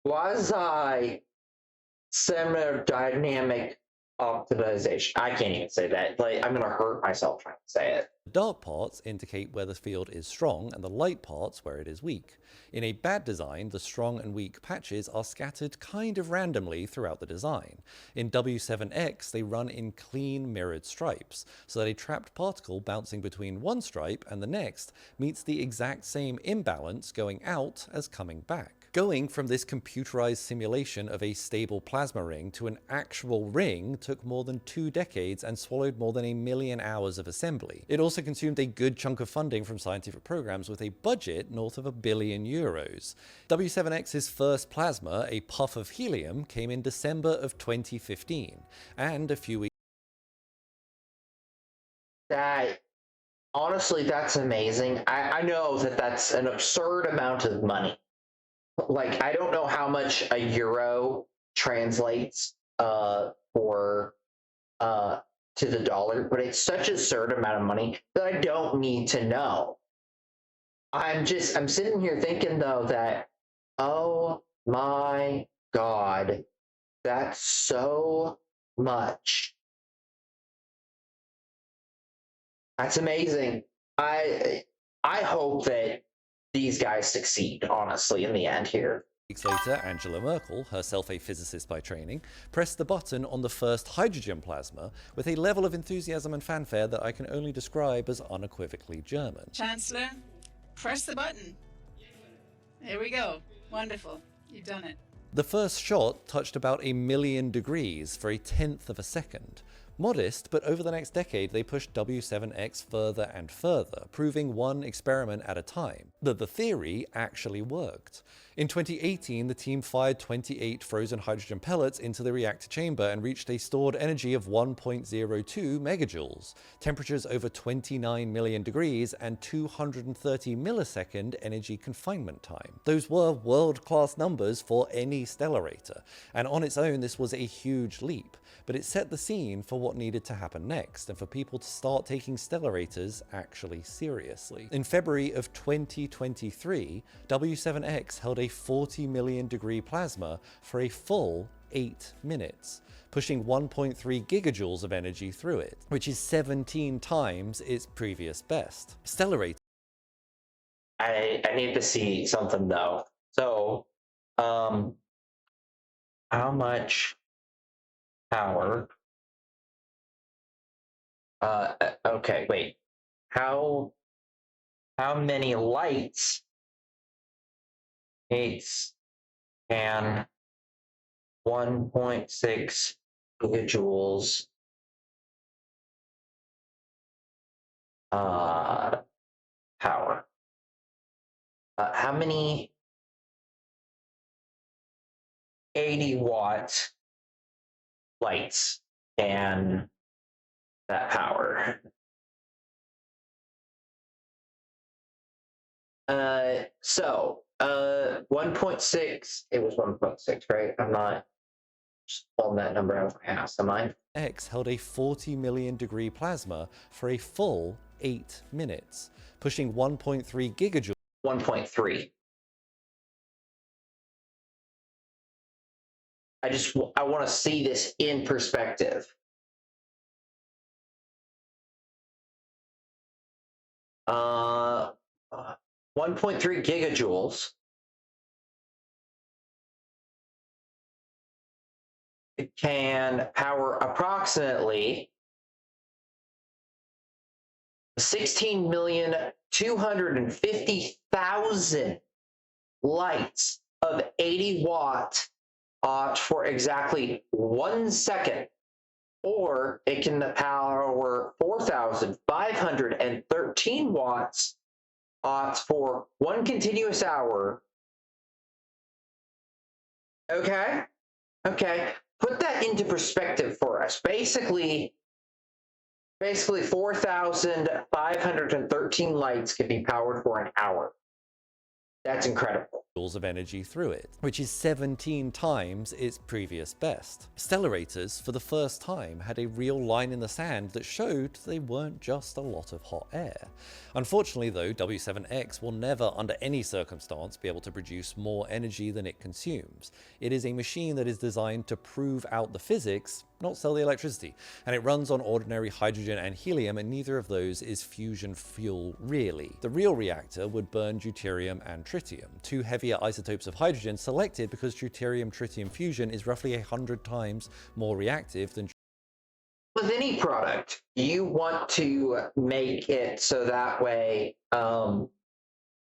Quasi-thermodynamic optimization. I can't even say that. Like, I'm gonna hurt myself trying to say it. dark parts indicate where the field is strong and the light parts where it is weak. In a bad design, the strong and weak patches are scattered kind of randomly throughout the design. In W7X, they run in clean mirrored stripes, so that a trapped particle bouncing between one stripe and the next meets the exact same imbalance going out as coming back. Going from this computerized simulation of a stable plasma ring to an actual ring took more than 2 decades and swallowed more than 1 million hours of assembly. It also consumed a good chunk of funding from scientific programs with a budget north of €1 billion. W7X's first plasma, a puff of helium, came in December of 2015, and a few weeks Honestly, that's amazing. I know that that's an absurd amount of money. Like, I don't know how much a euro translates for to the dollar, but it's such a absurd amount of money that I don't need to know. I'm sitting here thinking though that, oh my God, that's so much. That's amazing. I hope that these guys succeed, honestly, in the end here. later, Angela Merkel, herself a physicist by training, pressed the button on the first hydrogen plasma with a level of enthusiasm and fanfare that I can only describe as unequivocally German. Chancellor, press the button. There we go. Wonderful. You've done it. The first shot touched about 1,000,000 degrees for a tenth of a second. Modest, but over the next decade they pushed W7X further and further, proving one experiment at a time that the theory actually worked. In 2018, the team fired 28 frozen hydrogen pellets into the reactor chamber and reached a stored energy of 1.02 megajoules, temperatures over 29 million degrees, and 230 millisecond energy confinement time. Those were world-class numbers for any stellarator, and on its own this was a huge leap, but it set the scene for what needed to happen next, and for people to start taking stellarators actually seriously. In February of 2023, W7X held a 40 million degree plasma for a full 8 minutes, pushing 1.3 gigajoules of energy through it, which is 17 times its previous best. Stellarator. I need to see something though. So, how much power? Okay, wait. How many lights can 1.6 gigajoules power. How many 80-watt lights can that power? So 1.6, it was 1.6, right? I'm not just pulling that number out of my ass, am I? X held a 40 million degree plasma for a full 8 minutes, pushing 1.3 gigajoules 1.3. I want to see this in perspective. 1.3 gigajoules. It can power approximately 16,250,000 lights of 80 watt for exactly 1 second. Or it can power 4,513 watts for 1 continuous hour. Okay. Put that into perspective for us. Basically 4,513 lights can be powered for an hour. That's incredible. of energy through it, which is 17 times its previous best. Stellarators, for the first time, had a real line in the sand that showed they weren't just a lot of hot air. Unfortunately though, W7X will never under any circumstance be able to produce more energy than it consumes. It is a machine that is designed to prove out the physics, not sell the electricity, and it runs on ordinary hydrogen and helium, and neither of those is fusion fuel really. The real reactor would burn deuterium and tritium, two heavier isotopes of hydrogen selected because deuterium-tritium fusion is roughly 100 times more reactive than. With any product, you want to make it so that way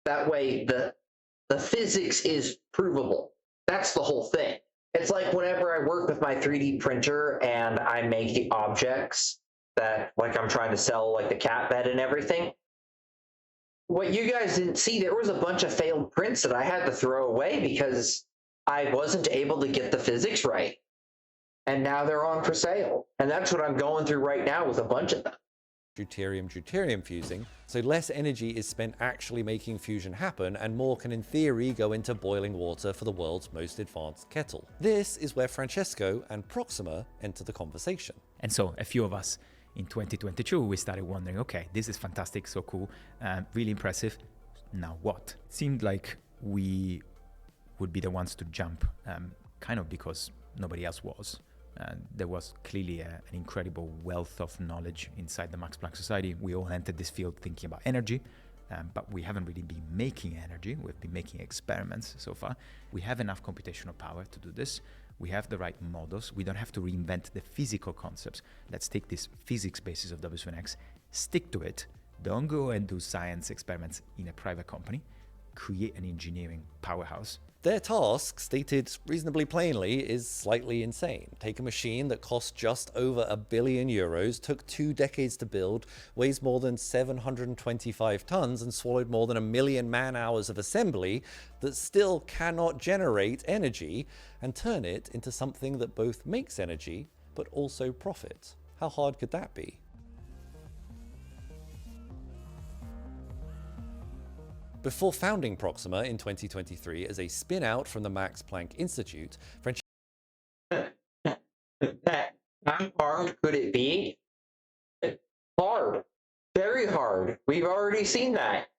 the physics is provable. That's the whole thing. It's like whenever I work with my 3D printer and I make the objects that, like, I'm trying to sell, like the cat bed and everything. What you guys didn't see, there was a bunch of failed prints that I had to throw away because I wasn't able to get the physics right. And now they're on for sale. And that's what I'm going through right now with a bunch of them. Deuterium fusing, so less energy is spent actually making fusion happen, and more can in theory go into boiling water for the world's most advanced kettle. This is where Francesco and Proxima enter the conversation. And so a few of us in 2022, we started wondering, okay, this is fantastic, so cool, really impressive. Now what? It seemed like we would be the ones to jump, kind of because nobody else was. There was clearly an incredible wealth of knowledge inside the Max Planck Society. We all entered this field thinking about energy, but we haven't really been making energy. We've been making experiments so far. We have enough computational power to do this. We have the right models. We don't have to reinvent the physical concepts. Let's take this physics basis of W7X, stick to it. Don't go and do science experiments in a private company. Create an engineering powerhouse. Their task, stated reasonably plainly, is slightly insane. Take a machine that cost just over €1 billion, took 2 decades to build, weighs more than 725 tons, and swallowed more than 1 million man-hours of assembly that still cannot generate energy, and turn it into something that both makes energy, but also profit. How hard could that be? Before founding Proxima in 2023 as a spin-out from the Max Planck Institute, How hard could it be? Hard. Very hard. We've already seen that.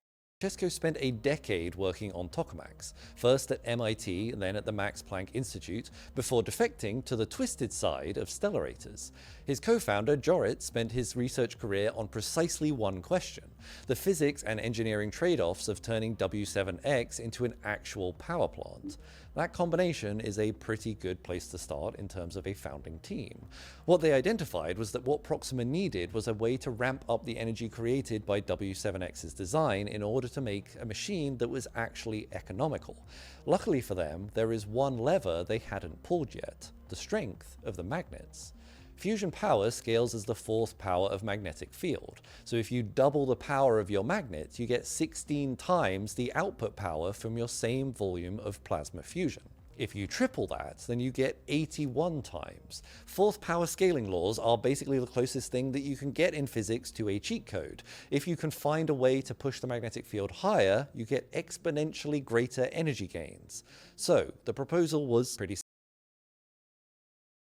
Francesco spent a decade working on tokamaks, first at MIT, then at the Max Planck Institute, before defecting to the twisted side of stellarators. His co-founder, Jorrit, spent his research career on precisely one question: the physics and engineering trade-offs of turning W7X into an actual power plant. That combination is a pretty good place to start in terms of a founding team. What they identified was that what Proxima needed was a way to ramp up the energy created by W7X's design in order to make a machine that was actually economical. Luckily for them, there is one lever they hadn't pulled yet: the strength of the magnets. Fusion power scales as the fourth power of magnetic field. So if you double the power of your magnet, you get 16 times the output power from your same volume of plasma fusion. If you triple that, then you get 81 times. Fourth power scaling laws are basically the closest thing that you can get in physics to a cheat code. If you can find a way to push the magnetic field higher, you get exponentially greater energy gains. So the proposal was pretty simple.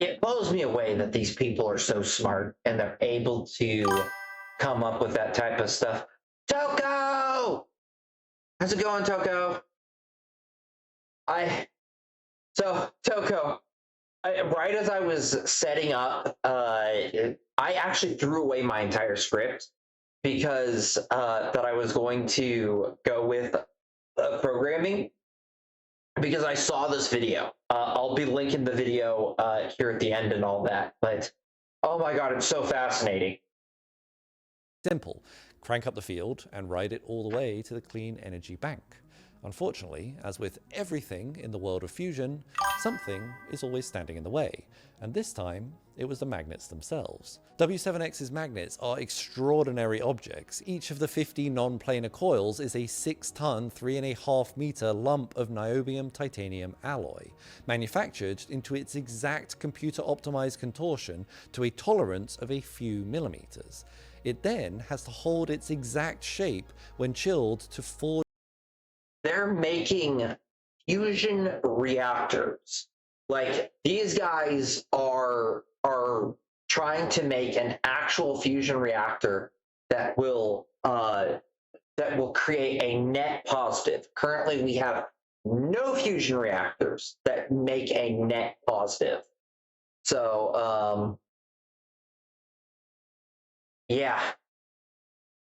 It blows me away that these people are so smart and they're able to come up with that type of stuff. Toko! How's it going, Toko? Toko, right as I was setting up, I actually threw away my entire script because that I was going to go with programming because I saw this video. I'll be linking the video here at the end and all that. But oh my god, it's so fascinating. Simple. Crank up the field and ride it all the way to the clean energy bank. Unfortunately, as with everything in the world of fusion, something is always standing in the way, and this time it was the magnets themselves. W7X's magnets are extraordinary objects. Each of the 50 non-planar coils is a 6-ton, 3.5-meter lump of niobium titanium alloy, manufactured into its exact computer-optimized contortion to a tolerance of a few millimeters. It then has to hold its exact shape when chilled to 4. They're making fusion reactors. Like, these guys are trying to make an actual fusion reactor that will create a net positive. Currently, we have no fusion reactors that make a net positive. So, yeah,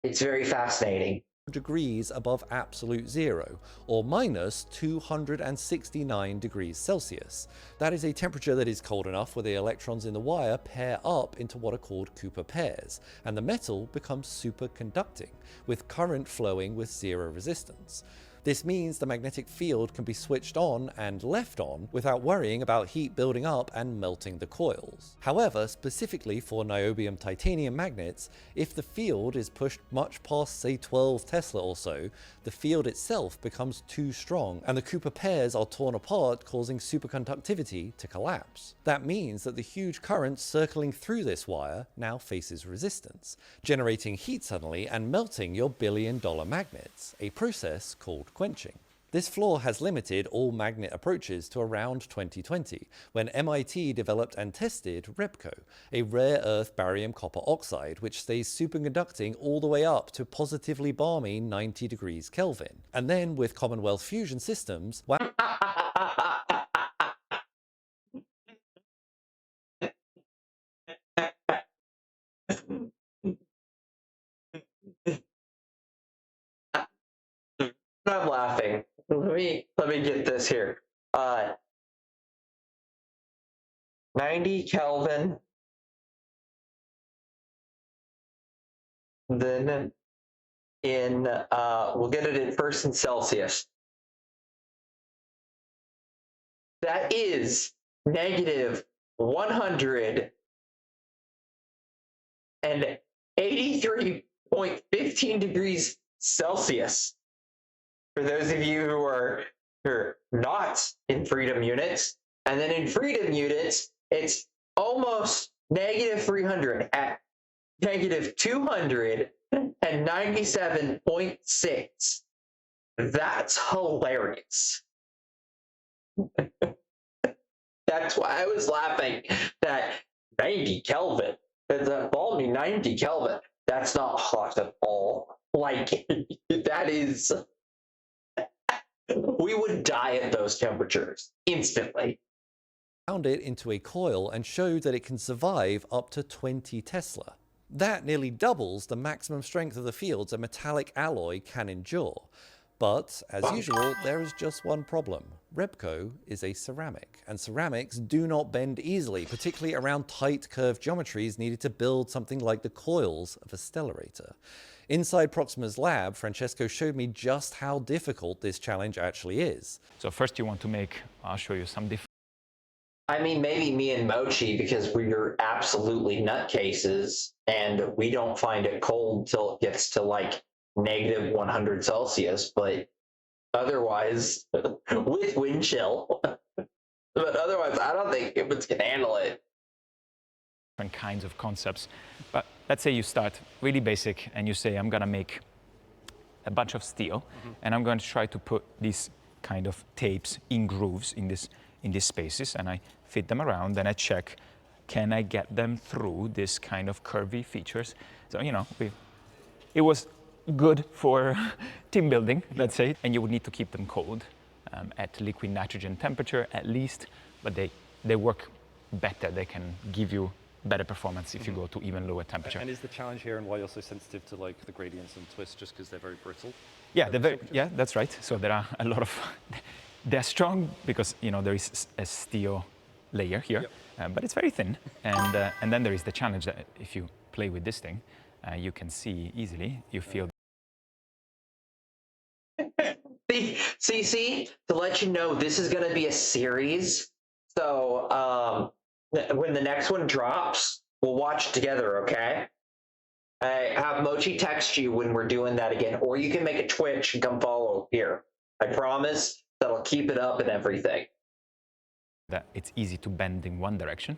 it's very fascinating. Degrees above absolute zero, or minus 269 degrees Celsius. That is a temperature that is cold enough where the electrons in the wire pair up into what are called Cooper pairs, and the metal becomes superconducting, with current flowing with zero resistance. This means the magnetic field can be switched on and left on without worrying about heat building up and melting the coils. However, specifically for niobium titanium magnets, if the field is pushed much past, say, 12 Tesla or so, the field itself becomes too strong and the Cooper pairs are torn apart, causing superconductivity to collapse. That means that the huge current circling through this wire now faces resistance, generating heat suddenly and melting your billion-dollar magnets, a process called quenching. This flaw has limited all magnet approaches to around 2020, when MIT developed and tested REBCO, a rare earth barium copper oxide which stays superconducting all the way up to positively balmy 90 degrees Kelvin. And then with Commonwealth fusion systems, I'm laughing. Let me get this here. 90 Kelvin. Then in we'll get it in first in Celsius. That is negative 183.15 degrees Celsius. For those of you who are not in freedom units, and then in freedom units, it's almost negative 300 at negative 297.6. That's hilarious. That's why I was laughing. That 90 Kelvin, that balmy 90 Kelvin, that's not hot at all. Like, that is... We would die at those temperatures instantly. Found it into a coil and showed that it can survive up to 20 Tesla. That nearly doubles the maximum strength of the fields a metallic alloy can endure. But, as usual, there is just one problem. REBCO is a ceramic, and ceramics do not bend easily, particularly around tight curved geometries needed to build something like the coils of a stellarator. Inside Proxima's lab, Francesco showed me just how difficult this challenge actually is. So first you want to make, I'll show you some different I mean, maybe me and Mochi, because we're absolutely nutcases and we don't find it cold till it gets to like negative 100 Celsius, but otherwise, with wind chill, but otherwise, I don't think humans can handle it. Different kinds of concepts. But let's say you start really basic and you say, I'm going to make a bunch of steel, and I'm going to try to put these kind of tapes in grooves in these spaces, and I fit them around, and I check, can I get them through this kind of curvy features? So, you know, it was good for team building, let's say, and you would need to keep them cold at liquid nitrogen temperature at least, but they work better. They can give you better performance if you go to even lower temperature. And is the challenge here and why you're so sensitive to like the gradients and twists just because they're very brittle? Yeah, yeah, that's right. So there are a lot of, they're strong because, you know, there is a steel layer here, but it's very thin. And then there is the challenge that if you play with this thing, you can see easily, you feel. See, to let you know, this is going to be a series. So when the next one drops, we'll watch it together, okay? I have Mochi text you when we're doing that again, or you can make a Twitch and come follow here. I promise that'll keep it up and everything. That it's easy to bend in one direction,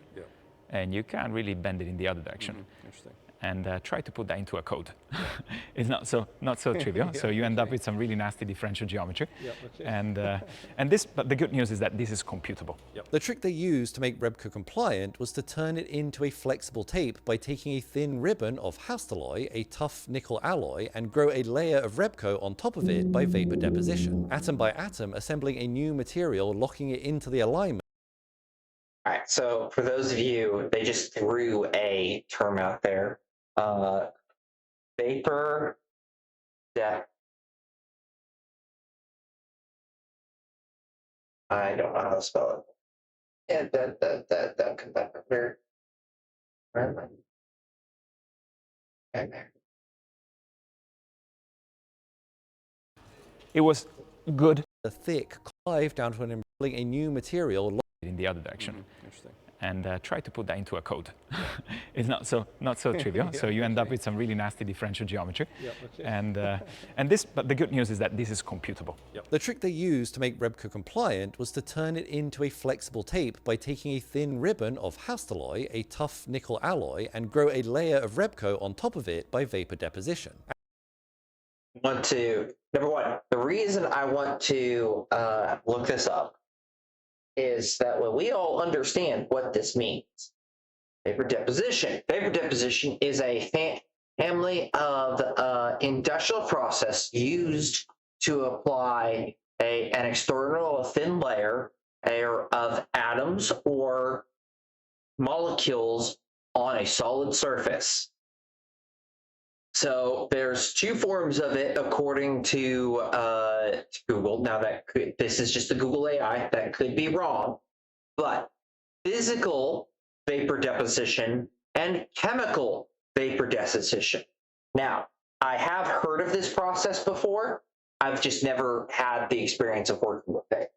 and you can't really bend it in the other direction. Interesting. And try to put that into a code. It's not so trivial. So you end up with some really nasty differential geometry. And but the good news is that this is computable. The trick they used to make Rebco compliant was to turn it into a flexible tape by taking a thin ribbon of Hastelloy, a tough nickel alloy, and grow a layer of Rebco on top of it by vapor deposition, atom by atom, assembling a new material, locking it into the alignment. All right, so for those of you, they just threw a term out there. Vapor depth. I don't know how to spell it. Yeah, that come back up there. It was good. A thick clive down to a new material In the other direction. Interesting. And try to put that into a code. It's not so trivial. So you end up with some really nasty differential geometry. But the good news is that this is computable. The trick they used to make Rebco compliant was to turn it into a flexible tape by taking a thin ribbon of Hastelloy, a tough nickel alloy, and grow a layer of Rebco on top of it by vapor deposition. Number one, the reason I want to look this up is that when we all understand what this means. Vapor deposition. Vapor deposition is a family of industrial process used to apply an external thin layer of atoms or molecules on a solid surface. So there's two forms of it according to Google. Now this is just a Google AI, that could be wrong, but physical vapor deposition and chemical vapor deposition. Now, I have heard of this process before. I've just never had the experience of working with it.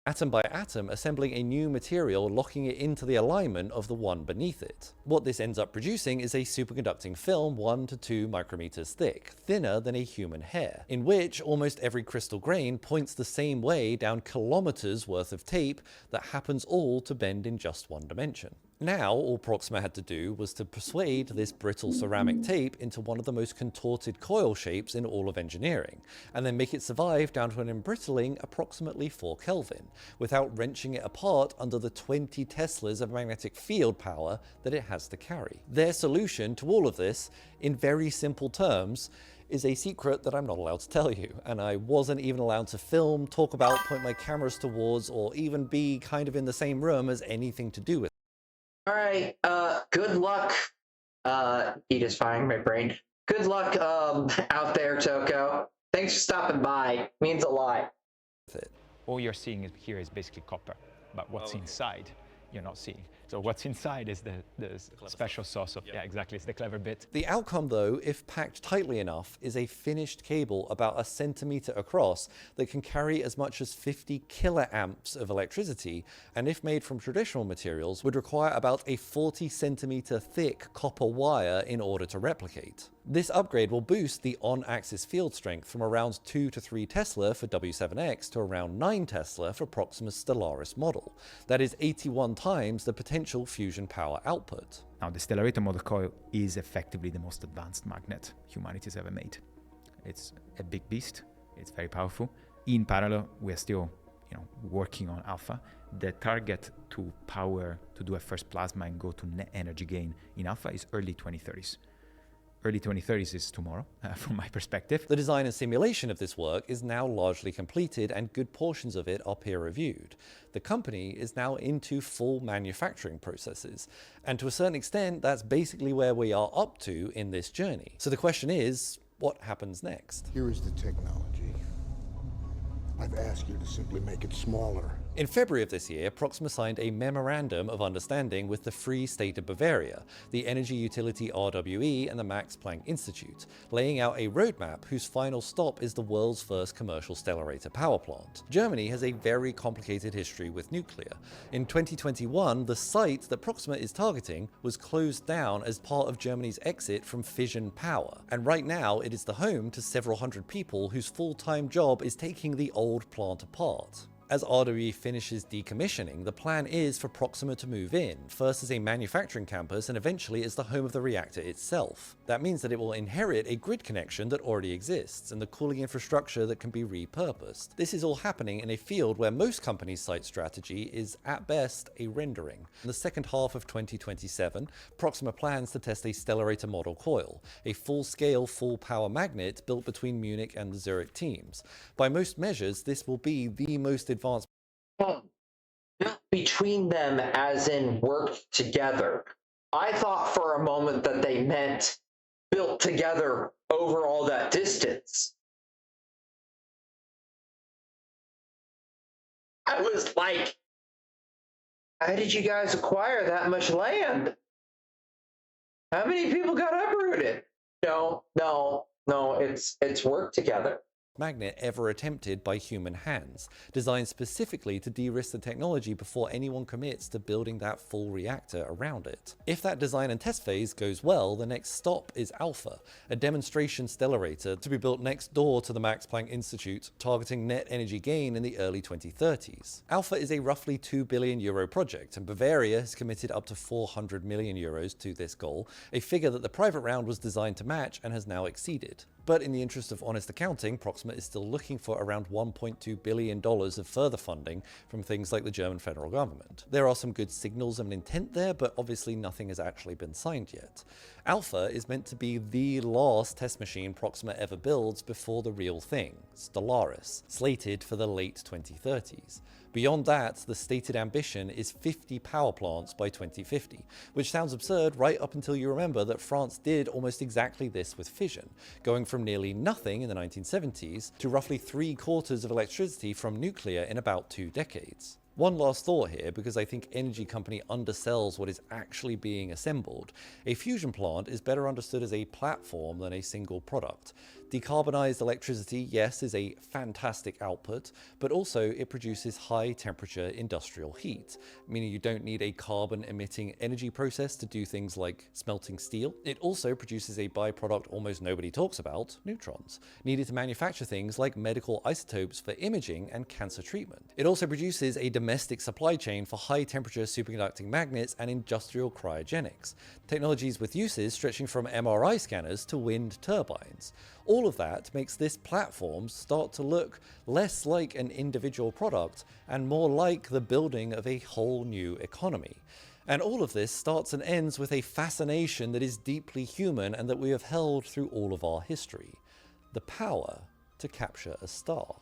Atom by atom, assembling a new material, locking it into the alignment of the one beneath it. What this ends up producing is a superconducting film 1 to 2 micrometers thick, thinner than a human hair, in which almost every crystal grain points the same way down kilometers worth of tape that happens all to bend in just one dimension. Now, all Proxima had to do was to persuade this brittle ceramic tape into one of the most contorted coil shapes in all of engineering, and then make it survive down to an embrittling approximately 4 Kelvin, without wrenching it apart under the 20 Teslas of magnetic field power that it has to carry. Their solution to all of this, in very simple terms, is a secret that I'm not allowed to tell you, and I wasn't even allowed to film, talk about, point my cameras towards, or even be kind of in the same room as anything to do with. All right, good luck. He just firing my brain. Good luck out there, Toko. Thanks for stopping by. Means a lot. All you're seeing here is basically copper, but what's inside you're not seeing. So what's inside is the special sauce of, yeah, exactly, it's the clever bit. The outcome, though, if packed tightly enough, is a finished cable about a centimeter across that can carry as much as 50 kiloamps of electricity, and if made from traditional materials, would require about a 40 centimeter thick copper wire in order to replicate. This upgrade will boost the on-axis field strength from around 2 to 3 Tesla for W7X to around 9 Tesla for Proxima's Stellaris model. That is 81 times the potential fusion power output. Now, the Stellarator model coil is effectively the most advanced magnet humanity's ever made. It's a big beast. It's very powerful. In parallel, we're still, working on alpha. The target to do a first plasma and go to net energy gain in alpha is early 2030s. Early 2030s is tomorrow, from my perspective. The design and simulation of this work is now largely completed, and good portions of it are peer-reviewed. The company is now into full manufacturing processes, and to a certain extent, that's basically where we are up to in this journey. So the question is, what happens next? Here is the technology. I've asked you to simply make it smaller. In February of this year, Proxima signed a Memorandum of Understanding with the Free State of Bavaria, the energy utility RWE, and the Max Planck Institute, laying out a roadmap whose final stop is the world's first commercial Stellarator power plant. Germany has a very complicated history with nuclear. In 2021, the site that Proxima is targeting was closed down as part of Germany's exit from fission power, and right now it is the home to several hundred people whose full-time job is taking the old plant apart. As RWE finishes decommissioning, the plan is for Proxima to move in, first as a manufacturing campus and eventually as the home of the reactor itself. That means that it will inherit a grid connection that already exists and the cooling infrastructure that can be repurposed. This is all happening in a field where most companies' site strategy is at best a rendering. In the second half of 2027, Proxima plans to test a Stellarator model coil, a full-scale, full-power magnet built between Munich and the Zurich teams. By most measures, this will be the most advanced. Not between them as in worked together. I thought for a moment that they meant built together over all that distance. I was like, how did you guys acquire that much land? How many people got uprooted? No, it's worked together. Magnet ever attempted by human hands, designed specifically to de-risk the technology before anyone commits to building that full reactor around it. If that design and test phase goes well, the next stop is Alpha, a demonstration Stellarator to be built next door to the Max Planck Institute, targeting net energy gain in the early 2030s. Alpha is a roughly €2 billion project, and Bavaria has committed up to €400 million to this goal, a figure that the private round was designed to match and has now exceeded. But in the interest of honest accounting, Proxima is still looking for around $1.2 billion of further funding from things like the German federal government. There are some good signals of an intent there, but obviously nothing has actually been signed yet. Alpha is meant to be the last test machine Proxima ever builds before the real thing, Stellaris, slated for the late 2030s. Beyond that, the stated ambition is 50 power plants by 2050, which sounds absurd right up until you remember that France did almost exactly this with fission, going from nearly nothing in the 1970s to roughly 3/4 of electricity from nuclear in about 2 decades. One last thought here, because I think energy company undersells what is actually being assembled. A fusion plant is better understood as a platform than a single product. Decarbonized electricity, yes, is a fantastic output, but also it produces high temperature industrial heat, meaning you don't need a carbon emitting energy process to do things like smelting steel. It also produces a byproduct almost nobody talks about, neutrons, needed to manufacture things like medical isotopes for imaging and cancer treatment. It also produces a domestic supply chain for high temperature superconducting magnets and industrial cryogenics, technologies with uses stretching from MRI scanners to wind turbines. All of that makes this platform start to look less like an individual product and more like the building of a whole new economy. And all of this starts and ends with a fascination that is deeply human and that we have held through all of our history: the power to capture a star.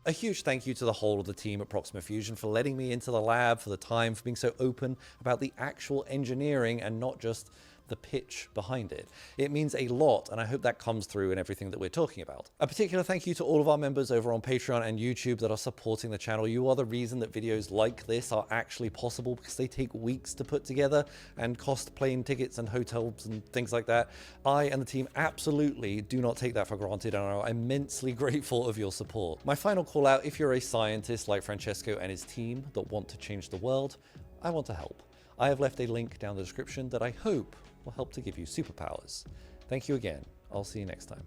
A huge thank you to the whole of the team at Proxima Fusion for letting me into the lab, for the time, for being so open about the actual engineering and not just the pitch behind it. It means a lot, and I hope that comes through in everything that we're talking about. A particular thank you to all of our members over on Patreon and YouTube that are supporting the channel. You are the reason that videos like this are actually possible, because they take weeks to put together and cost plane tickets and hotels and things like that. I and the team absolutely do not take that for granted and are immensely grateful of your support. My final call out, if you're a scientist like Francesco and his team that want to change the world, I want to help. I have left a link down the description that I hope will help to give you superpowers. Thank you again. I'll see you next time.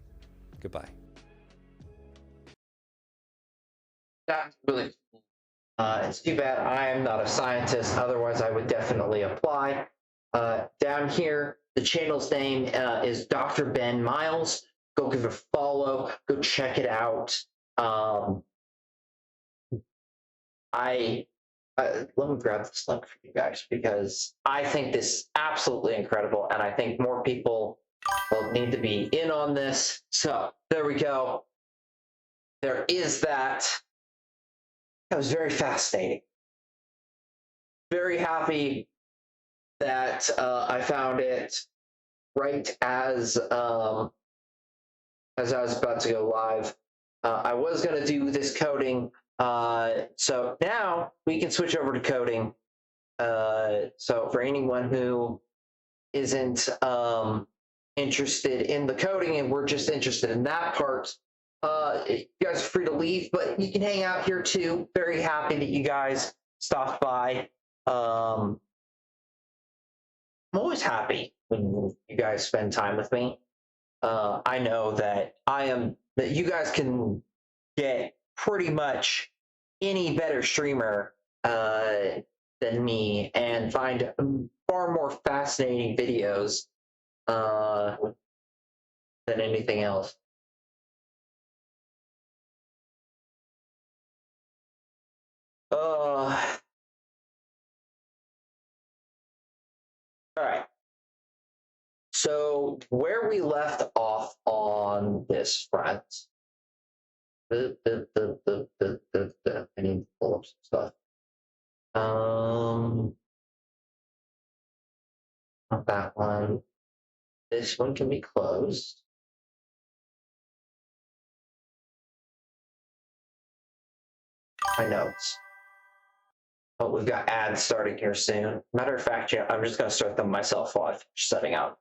Goodbye. That's really cool. It's too bad I am not a scientist, otherwise I would definitely apply. Down here, the channel's name is Dr. Ben Miles. Go give it a follow. Go check it out. Let me grab this link for you guys, because I think this is absolutely incredible, and I think more people will need to be in on this. So there we go. There is that. That was very fascinating. Very happy that I found it right as I was about to go live. I was going to do this coding. So now we can switch over to coding. So for anyone who isn't interested in the coding and we're just interested in that part, you guys are free to leave, but you can hang out here too. Very happy that you guys stopped by. I'm always happy when you guys spend time with me. I know that you guys can get pretty much any better streamer than me and find far more fascinating videos than anything else. All right. So where we left off on this front, I need to pull up some stuff. Not that one. This one can be closed. My notes. Oh, we've got ads starting here soon. Matter of fact, yeah, I'm just going to start them myself while I finish setting up.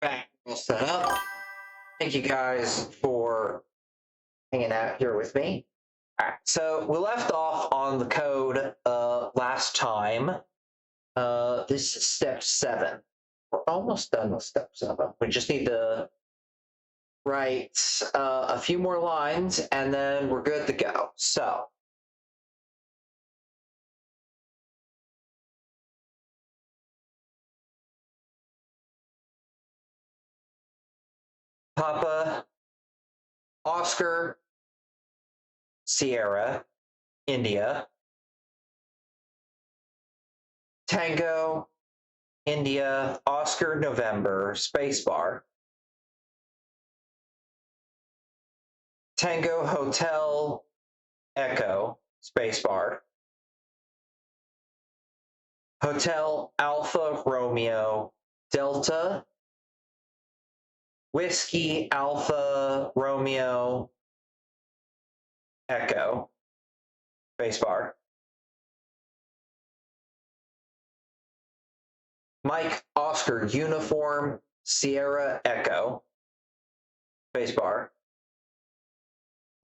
Back all set up. Thank you guys for hanging out here with me. All right, so we left off on the code last time. This is step 7. We're almost done with step 7. We just need to write a few more lines and then we're good to go. So Papa, Oscar, Sierra, India, Tango, India, Oscar, November, spacebar, Tango, Hotel, Echo, spacebar, Hotel, Alpha, Romeo, Delta, Whiskey, Alpha, Romeo, Echo, spacebar, Mike, Oscar, Uniform, Sierra, Echo, spacebar,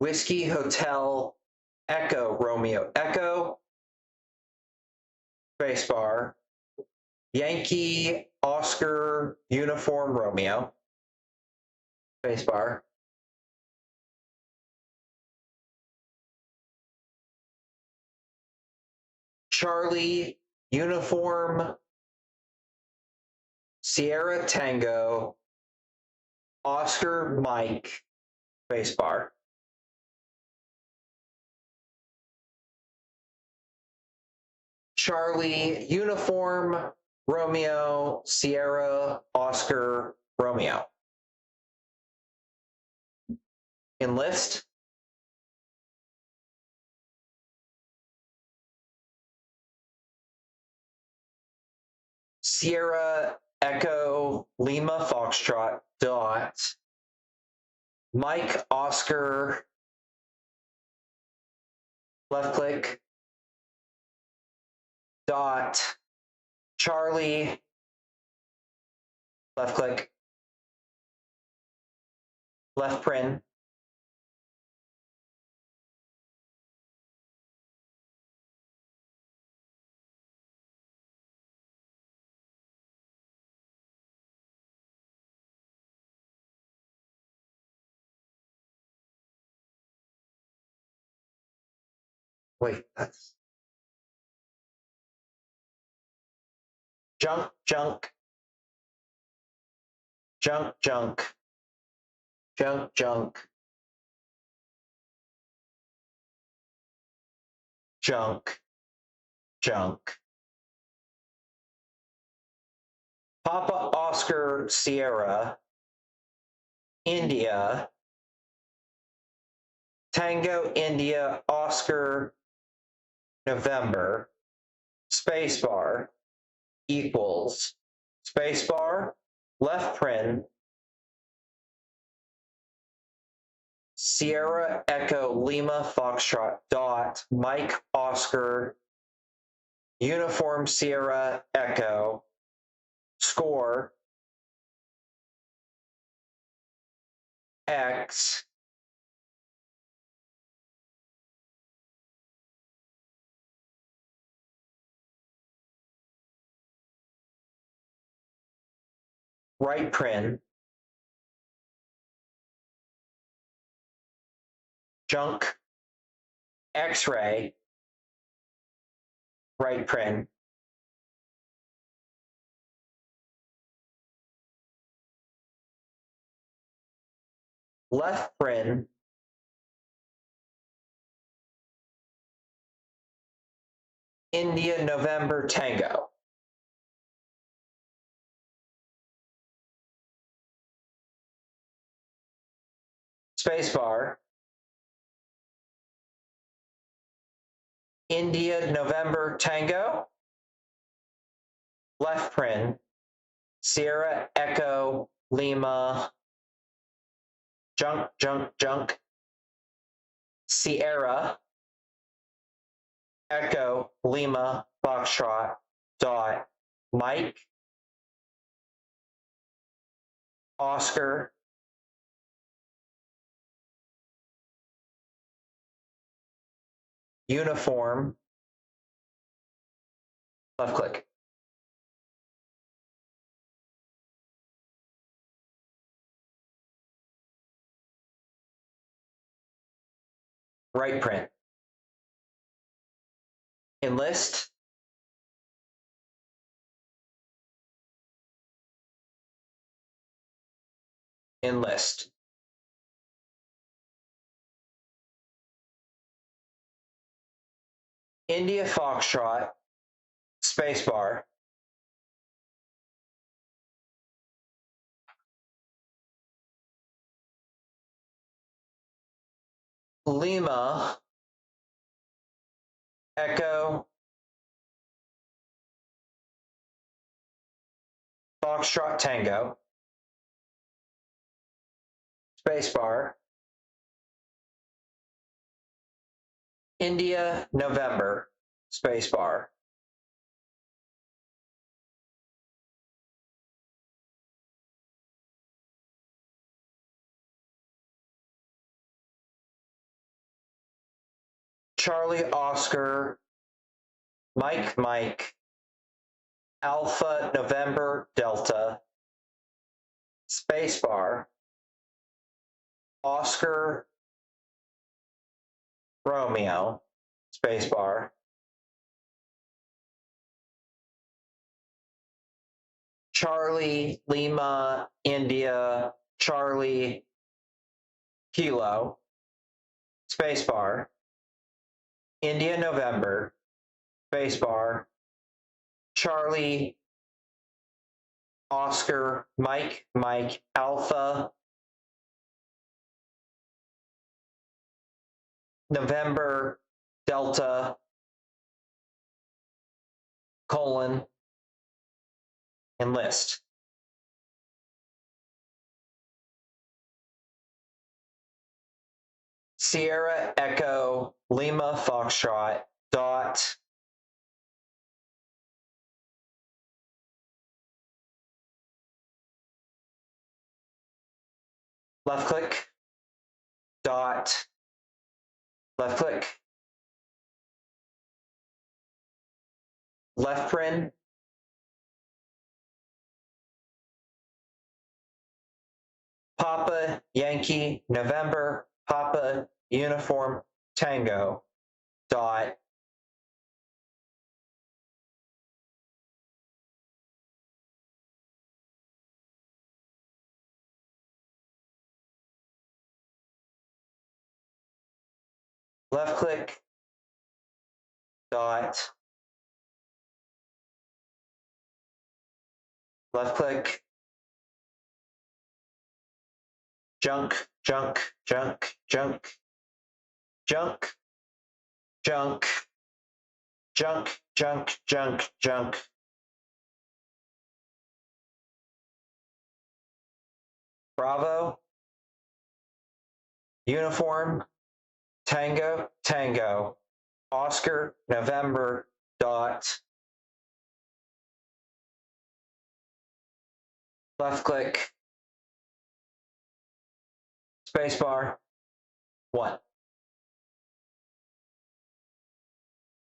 Whiskey, Hotel, Echo, Romeo, Echo, spacebar, Yankee, Oscar, Uniform, Romeo, spacebar, Charlie, Uniform, Sierra, Tango, Oscar, Mike, spacebar, Charlie, Uniform, Romeo, Sierra, Oscar, Romeo. Enlist. Sierra, Echo, Lima, Foxtrot, dot, Mike, Oscar, left click, dot, Charlie, left click, left print, wait, that's junk, junk, junk, junk, junk, junk, junk, junk. Papa, Oscar, Sierra, India, Tango, India, Oscar, November, spacebar, equals, spacebar, left print, Sierra, Echo, Lima, Foxtrot, dot, Mike, Oscar, Uniform, Sierra, Echo, score, X, right print, junk, X-ray, right print, left print, India, November, Tango. Spacebar, India, November, Tango, left print, Sierra, Echo, Lima, junk, junk, junk, Sierra, Echo, Lima, Foxtrot, dot, Mike, Oscar, uniform, left click. Right print. Enlist. Enlist. India Foxtrot, spacebar. Lima, Echo, Foxtrot Tango, spacebar. India, November, spacebar. Charlie, Oscar, Mike, Alpha, November, Delta, spacebar. Oscar, Romeo, spacebar. Charlie, Lima, India, Charlie, Kilo, spacebar. India, November, spacebar. Charlie, Oscar, Mike, Alpha, November, Delta, colon, enlist. Sierra, Echo, Lima, Foxtrot, dot, left click, dot, left click, left print, Papa, Yankee, November, Papa, uniform, Tango, dot, left click, dot, left click, junk, junk, junk, junk, junk, junk, junk, junk, junk, junk. Bravo, uniform, Tango, Tango, Oscar, November, dot, left click, spacebar, 1.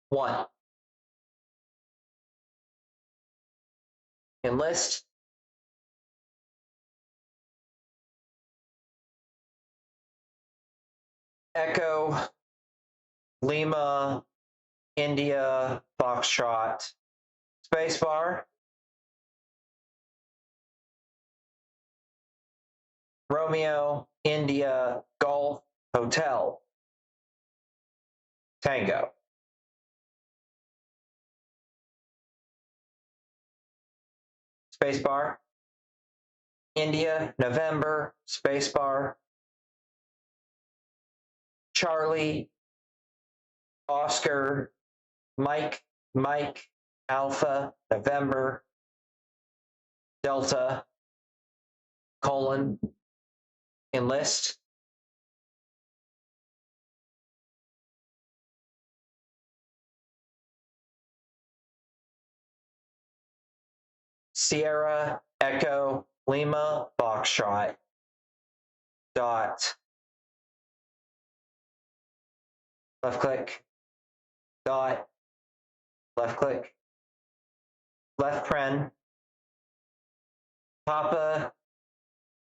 1. Enlist, Echo, Lima, India, Foxtrot, spacebar, Romeo, India, Golf, Hotel, Tango. Spacebar, India, November, spacebar, Charlie, Oscar, Mike, Alpha, November, Delta, colon, enlist. Sierra, Echo, Lima Foxtrot dot left click dot left click left paren Papa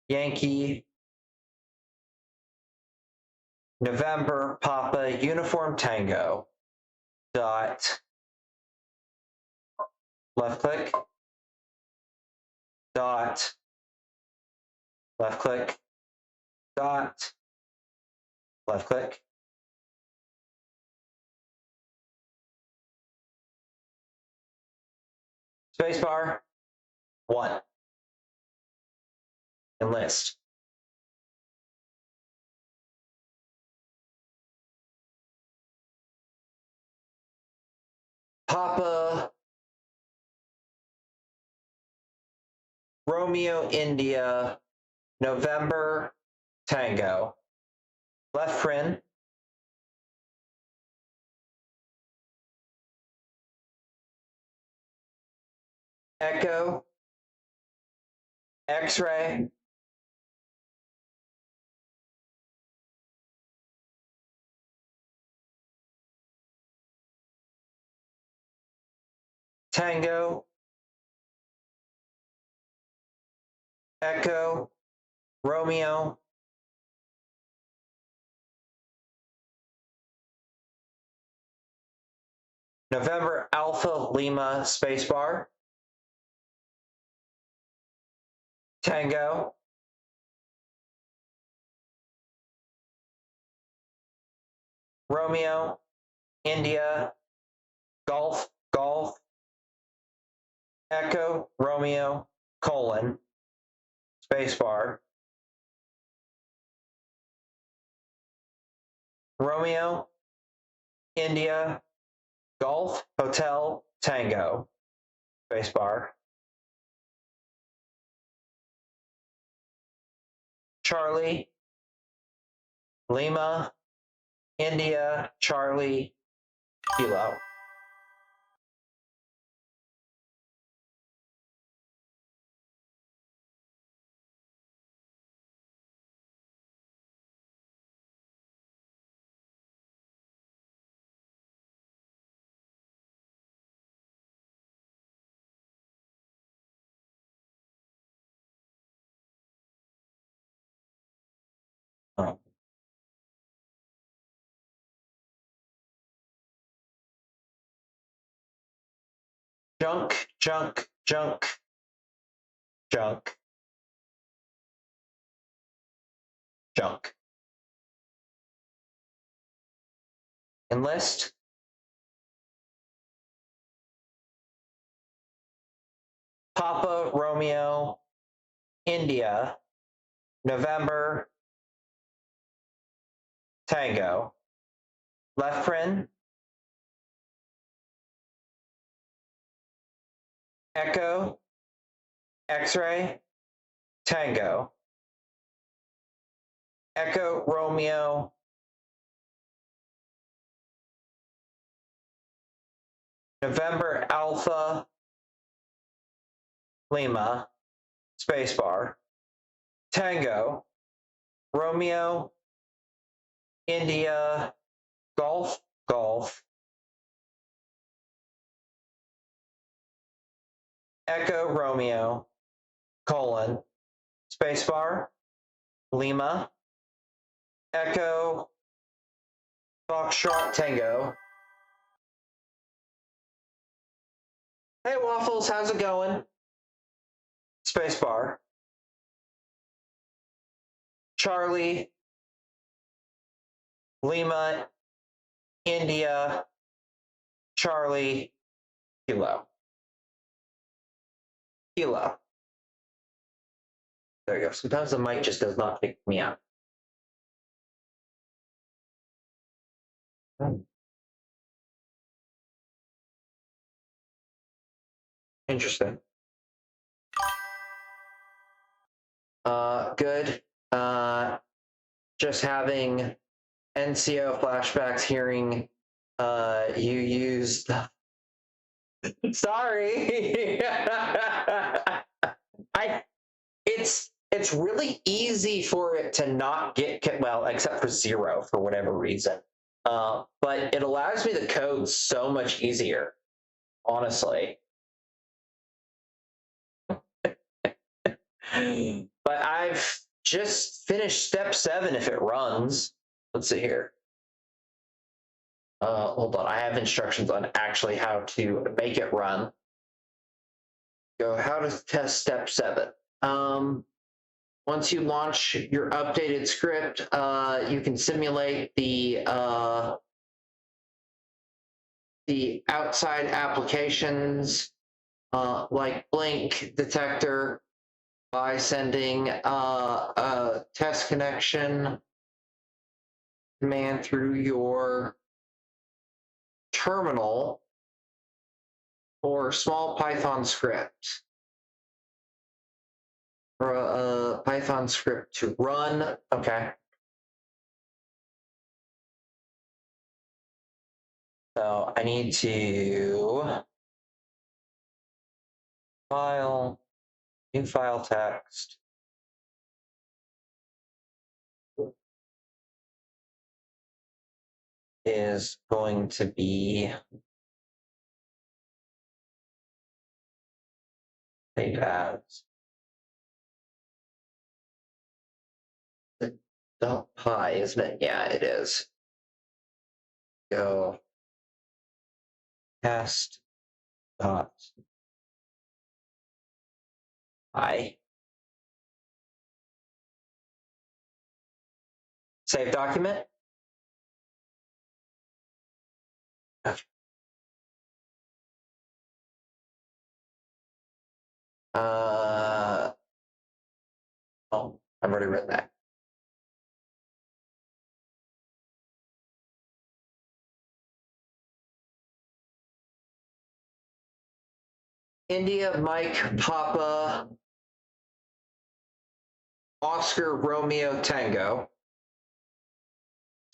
Yankee November Papa Uniform Tango dot left click dot left click dot left click spacebar 1 enlist Papa Romeo India November Tango left paren Echo X-ray Tango Echo Romeo November Alpha Lima spacebar Tango Romeo India Golf Golf Echo Romeo colon spacebar Romeo India Golf Hotel Tango spacebar Charlie Lima India Charlie Kilo oh. Junk junk junk junk junk enlist Papa Romeo India November Tango left paren Echo X-ray Tango Echo Romeo November Alpha Lima spacebar Tango Romeo India Golf Golf Echo Romeo colon spacebar Lima Echo Foxtrot Tango. Hey Waffles, how's it going? Spacebar Charlie Lima India Charlie Kilo. Kilo. There you go. Sometimes the mic just does not pick me up. Interesting. Good. Just having NCO flashbacks hearing you used sorry. it's really easy for it to not get well, except for 0 for whatever reason. But it allows me to code so much easier, honestly. But I've just finished step 7 if it runs. Let's see here. Hold on, I have instructions on actually how to make it run. Go how to test step 7. Once you launch your updated script, you can simulate the outside applications like blink detector by sending a test connection command through your terminal or small Python script. Or a Python script to run. Okay. So I need to file, new file text. Is going to be save as .py, isn't it? Yeah, it is. Go test dot py. Save document. Okay. Oh, I've already written that. India, Mike, Papa, Oscar, Romeo, Tango,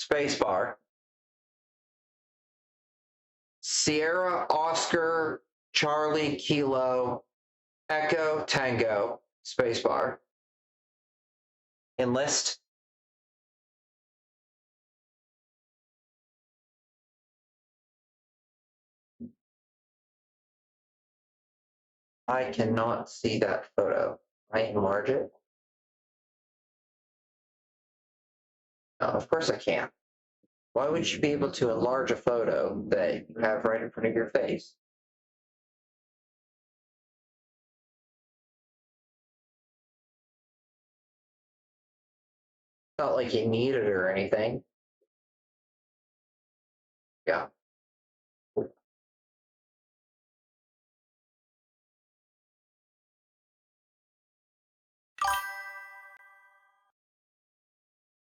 spacebar. Sierra, Oscar, Charlie, Kilo, Echo, Tango, spacebar. Enlist. I cannot see that photo. I enlarge it. Oh, of course I can. Why would you be able to enlarge a photo that you have right in front of your face? Not like you need it or anything. Yeah.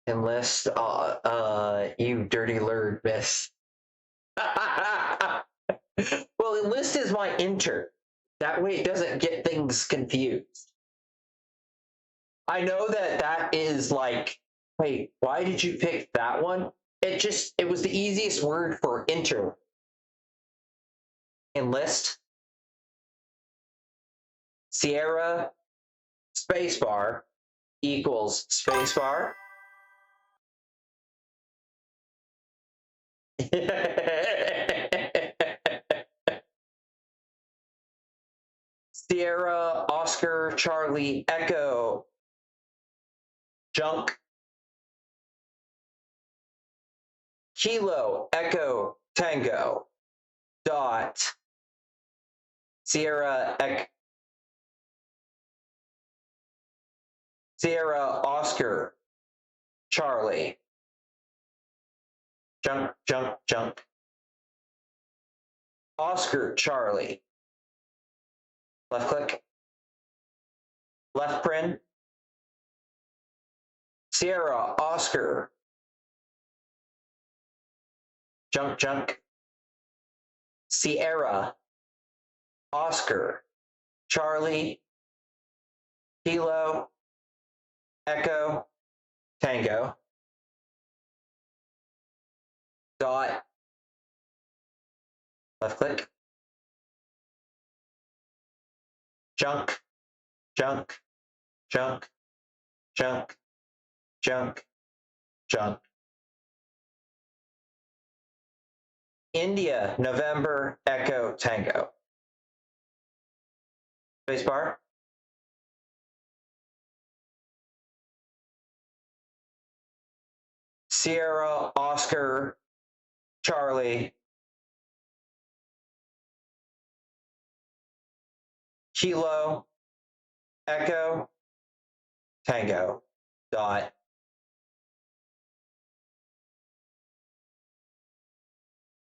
Enlist, you dirty lurd, miss. Well, enlist is my intern. That way it doesn't get things confused. I know that is like, wait, why did you pick that one? It was the easiest word for intern. Enlist, Sierra, spacebar equals spacebar. Sierra, Oscar, Charlie, Echo, junk, Kilo, Echo, Tango, dot, Sierra, Sierra, Oscar, Charlie, junk, junk, junk, Oscar, Charlie, left click, left print, Sierra, Oscar, junk, junk, Sierra, Oscar, Charlie, Kilo, Echo, Tango, dot, left click, junk, junk, junk, junk, junk, junk. India, November, Echo, Tango. Spacebar. Sierra, Oscar, Charlie, Kilo, Echo, Tango, dot.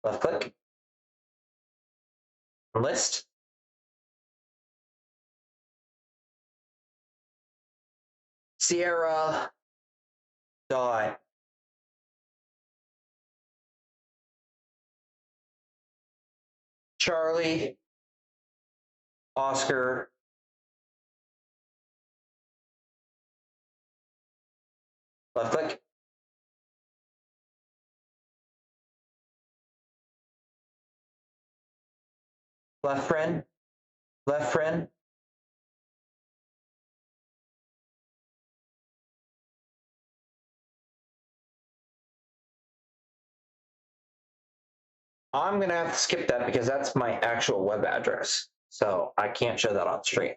Left click. List. Sierra, dot. Charlie, Oscar, left click. Left friend, left friend. I'm gonna have to skip that because that's my actual web address. So I can't show that on stream.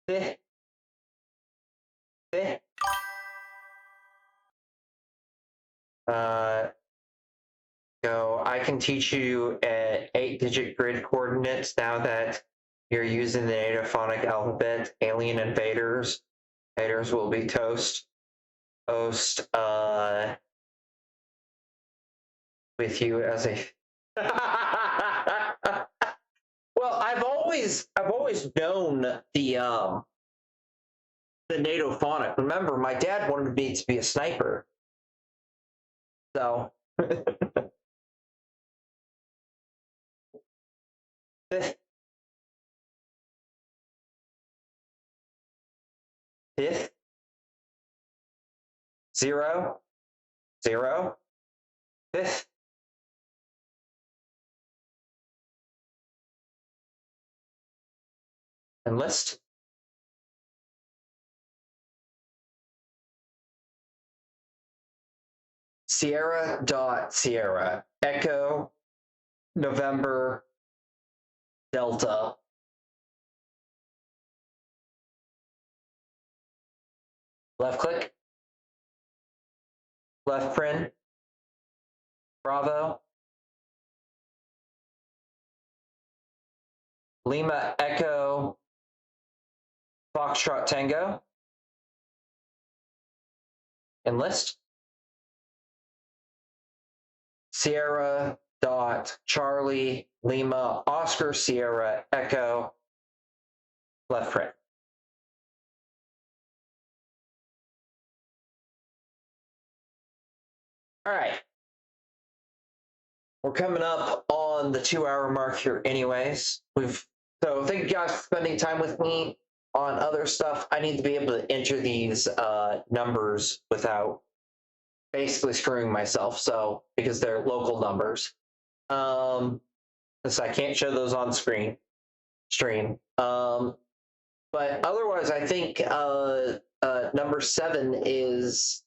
Eh. Eh. So I can teach you at 8-digit grid coordinates now that you're using the native phonic alphabet. Alien invaders. Invaders will be toast. Toast with you as a well, I've always known the NATO phonic. Remember, my dad wanted me to be a sniper. So fifth, 0, 0, fifth. Enlist. Sierra dot Sierra. Echo November Delta. Left click. Left print. Bravo. Lima Echo Foxtrot Tango. Enlist. Sierra dot Charlie Lima Oscar Sierra Echo left print. All right. We're coming up on the 2-hour mark here anyways. So thank you guys for spending time with me on other stuff. I need to be able to enter these numbers without basically screwing myself, so because they're local numbers. So I can't show those on stream. But otherwise, I think number 7 is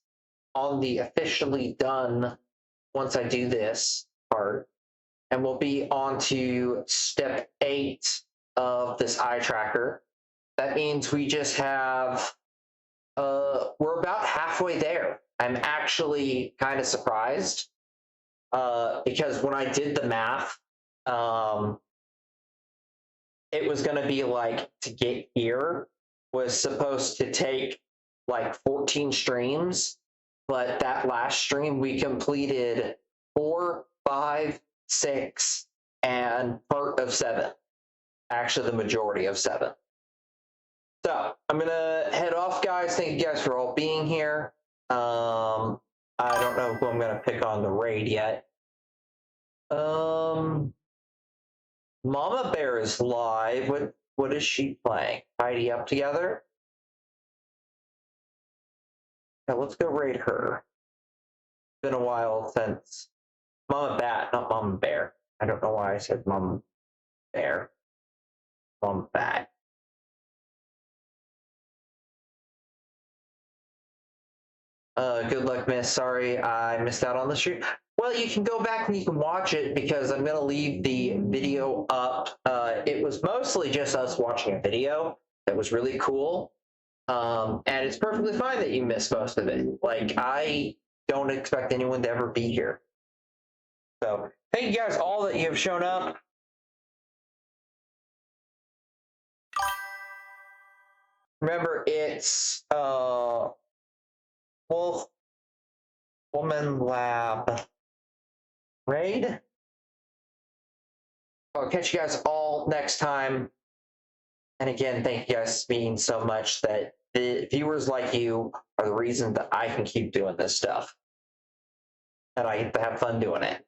on the officially done once I do this part, and we'll be on to step 8 of this eye tracker. That means we just have we're about halfway there. I'm actually kind of surprised because when I did the math, it was going to be like to get here was supposed to take like 14 streams, but that last stream we completed 4, 5, 6, and part of 7. Actually, the majority of 7. So I'm gonna head off, guys. Thank you guys for all being here. I don't know who I'm gonna pick on the raid yet. Mama Bear is live. What is she playing? Tidy Up Together? Yeah, let's go raid her. It's been a while since Mama Bat, not Mama Bear. I don't know why I said Mama Bear. Mama Bat. Good luck, miss. Sorry I missed out on the shoot. Well, you can go back and you can watch it because I'm going to leave the video up. It was mostly just us watching a video that was really cool. And it's perfectly fine that you missed most of it. Like, I don't expect anyone to ever be here. So, thank you guys all that you have shown up. Remember, it's Wolf Woman Lab raid. I'll catch you guys all next time. And again, thank you guys mean so much that the viewers like you are the reason that I can keep doing this stuff. And I get to have fun doing it.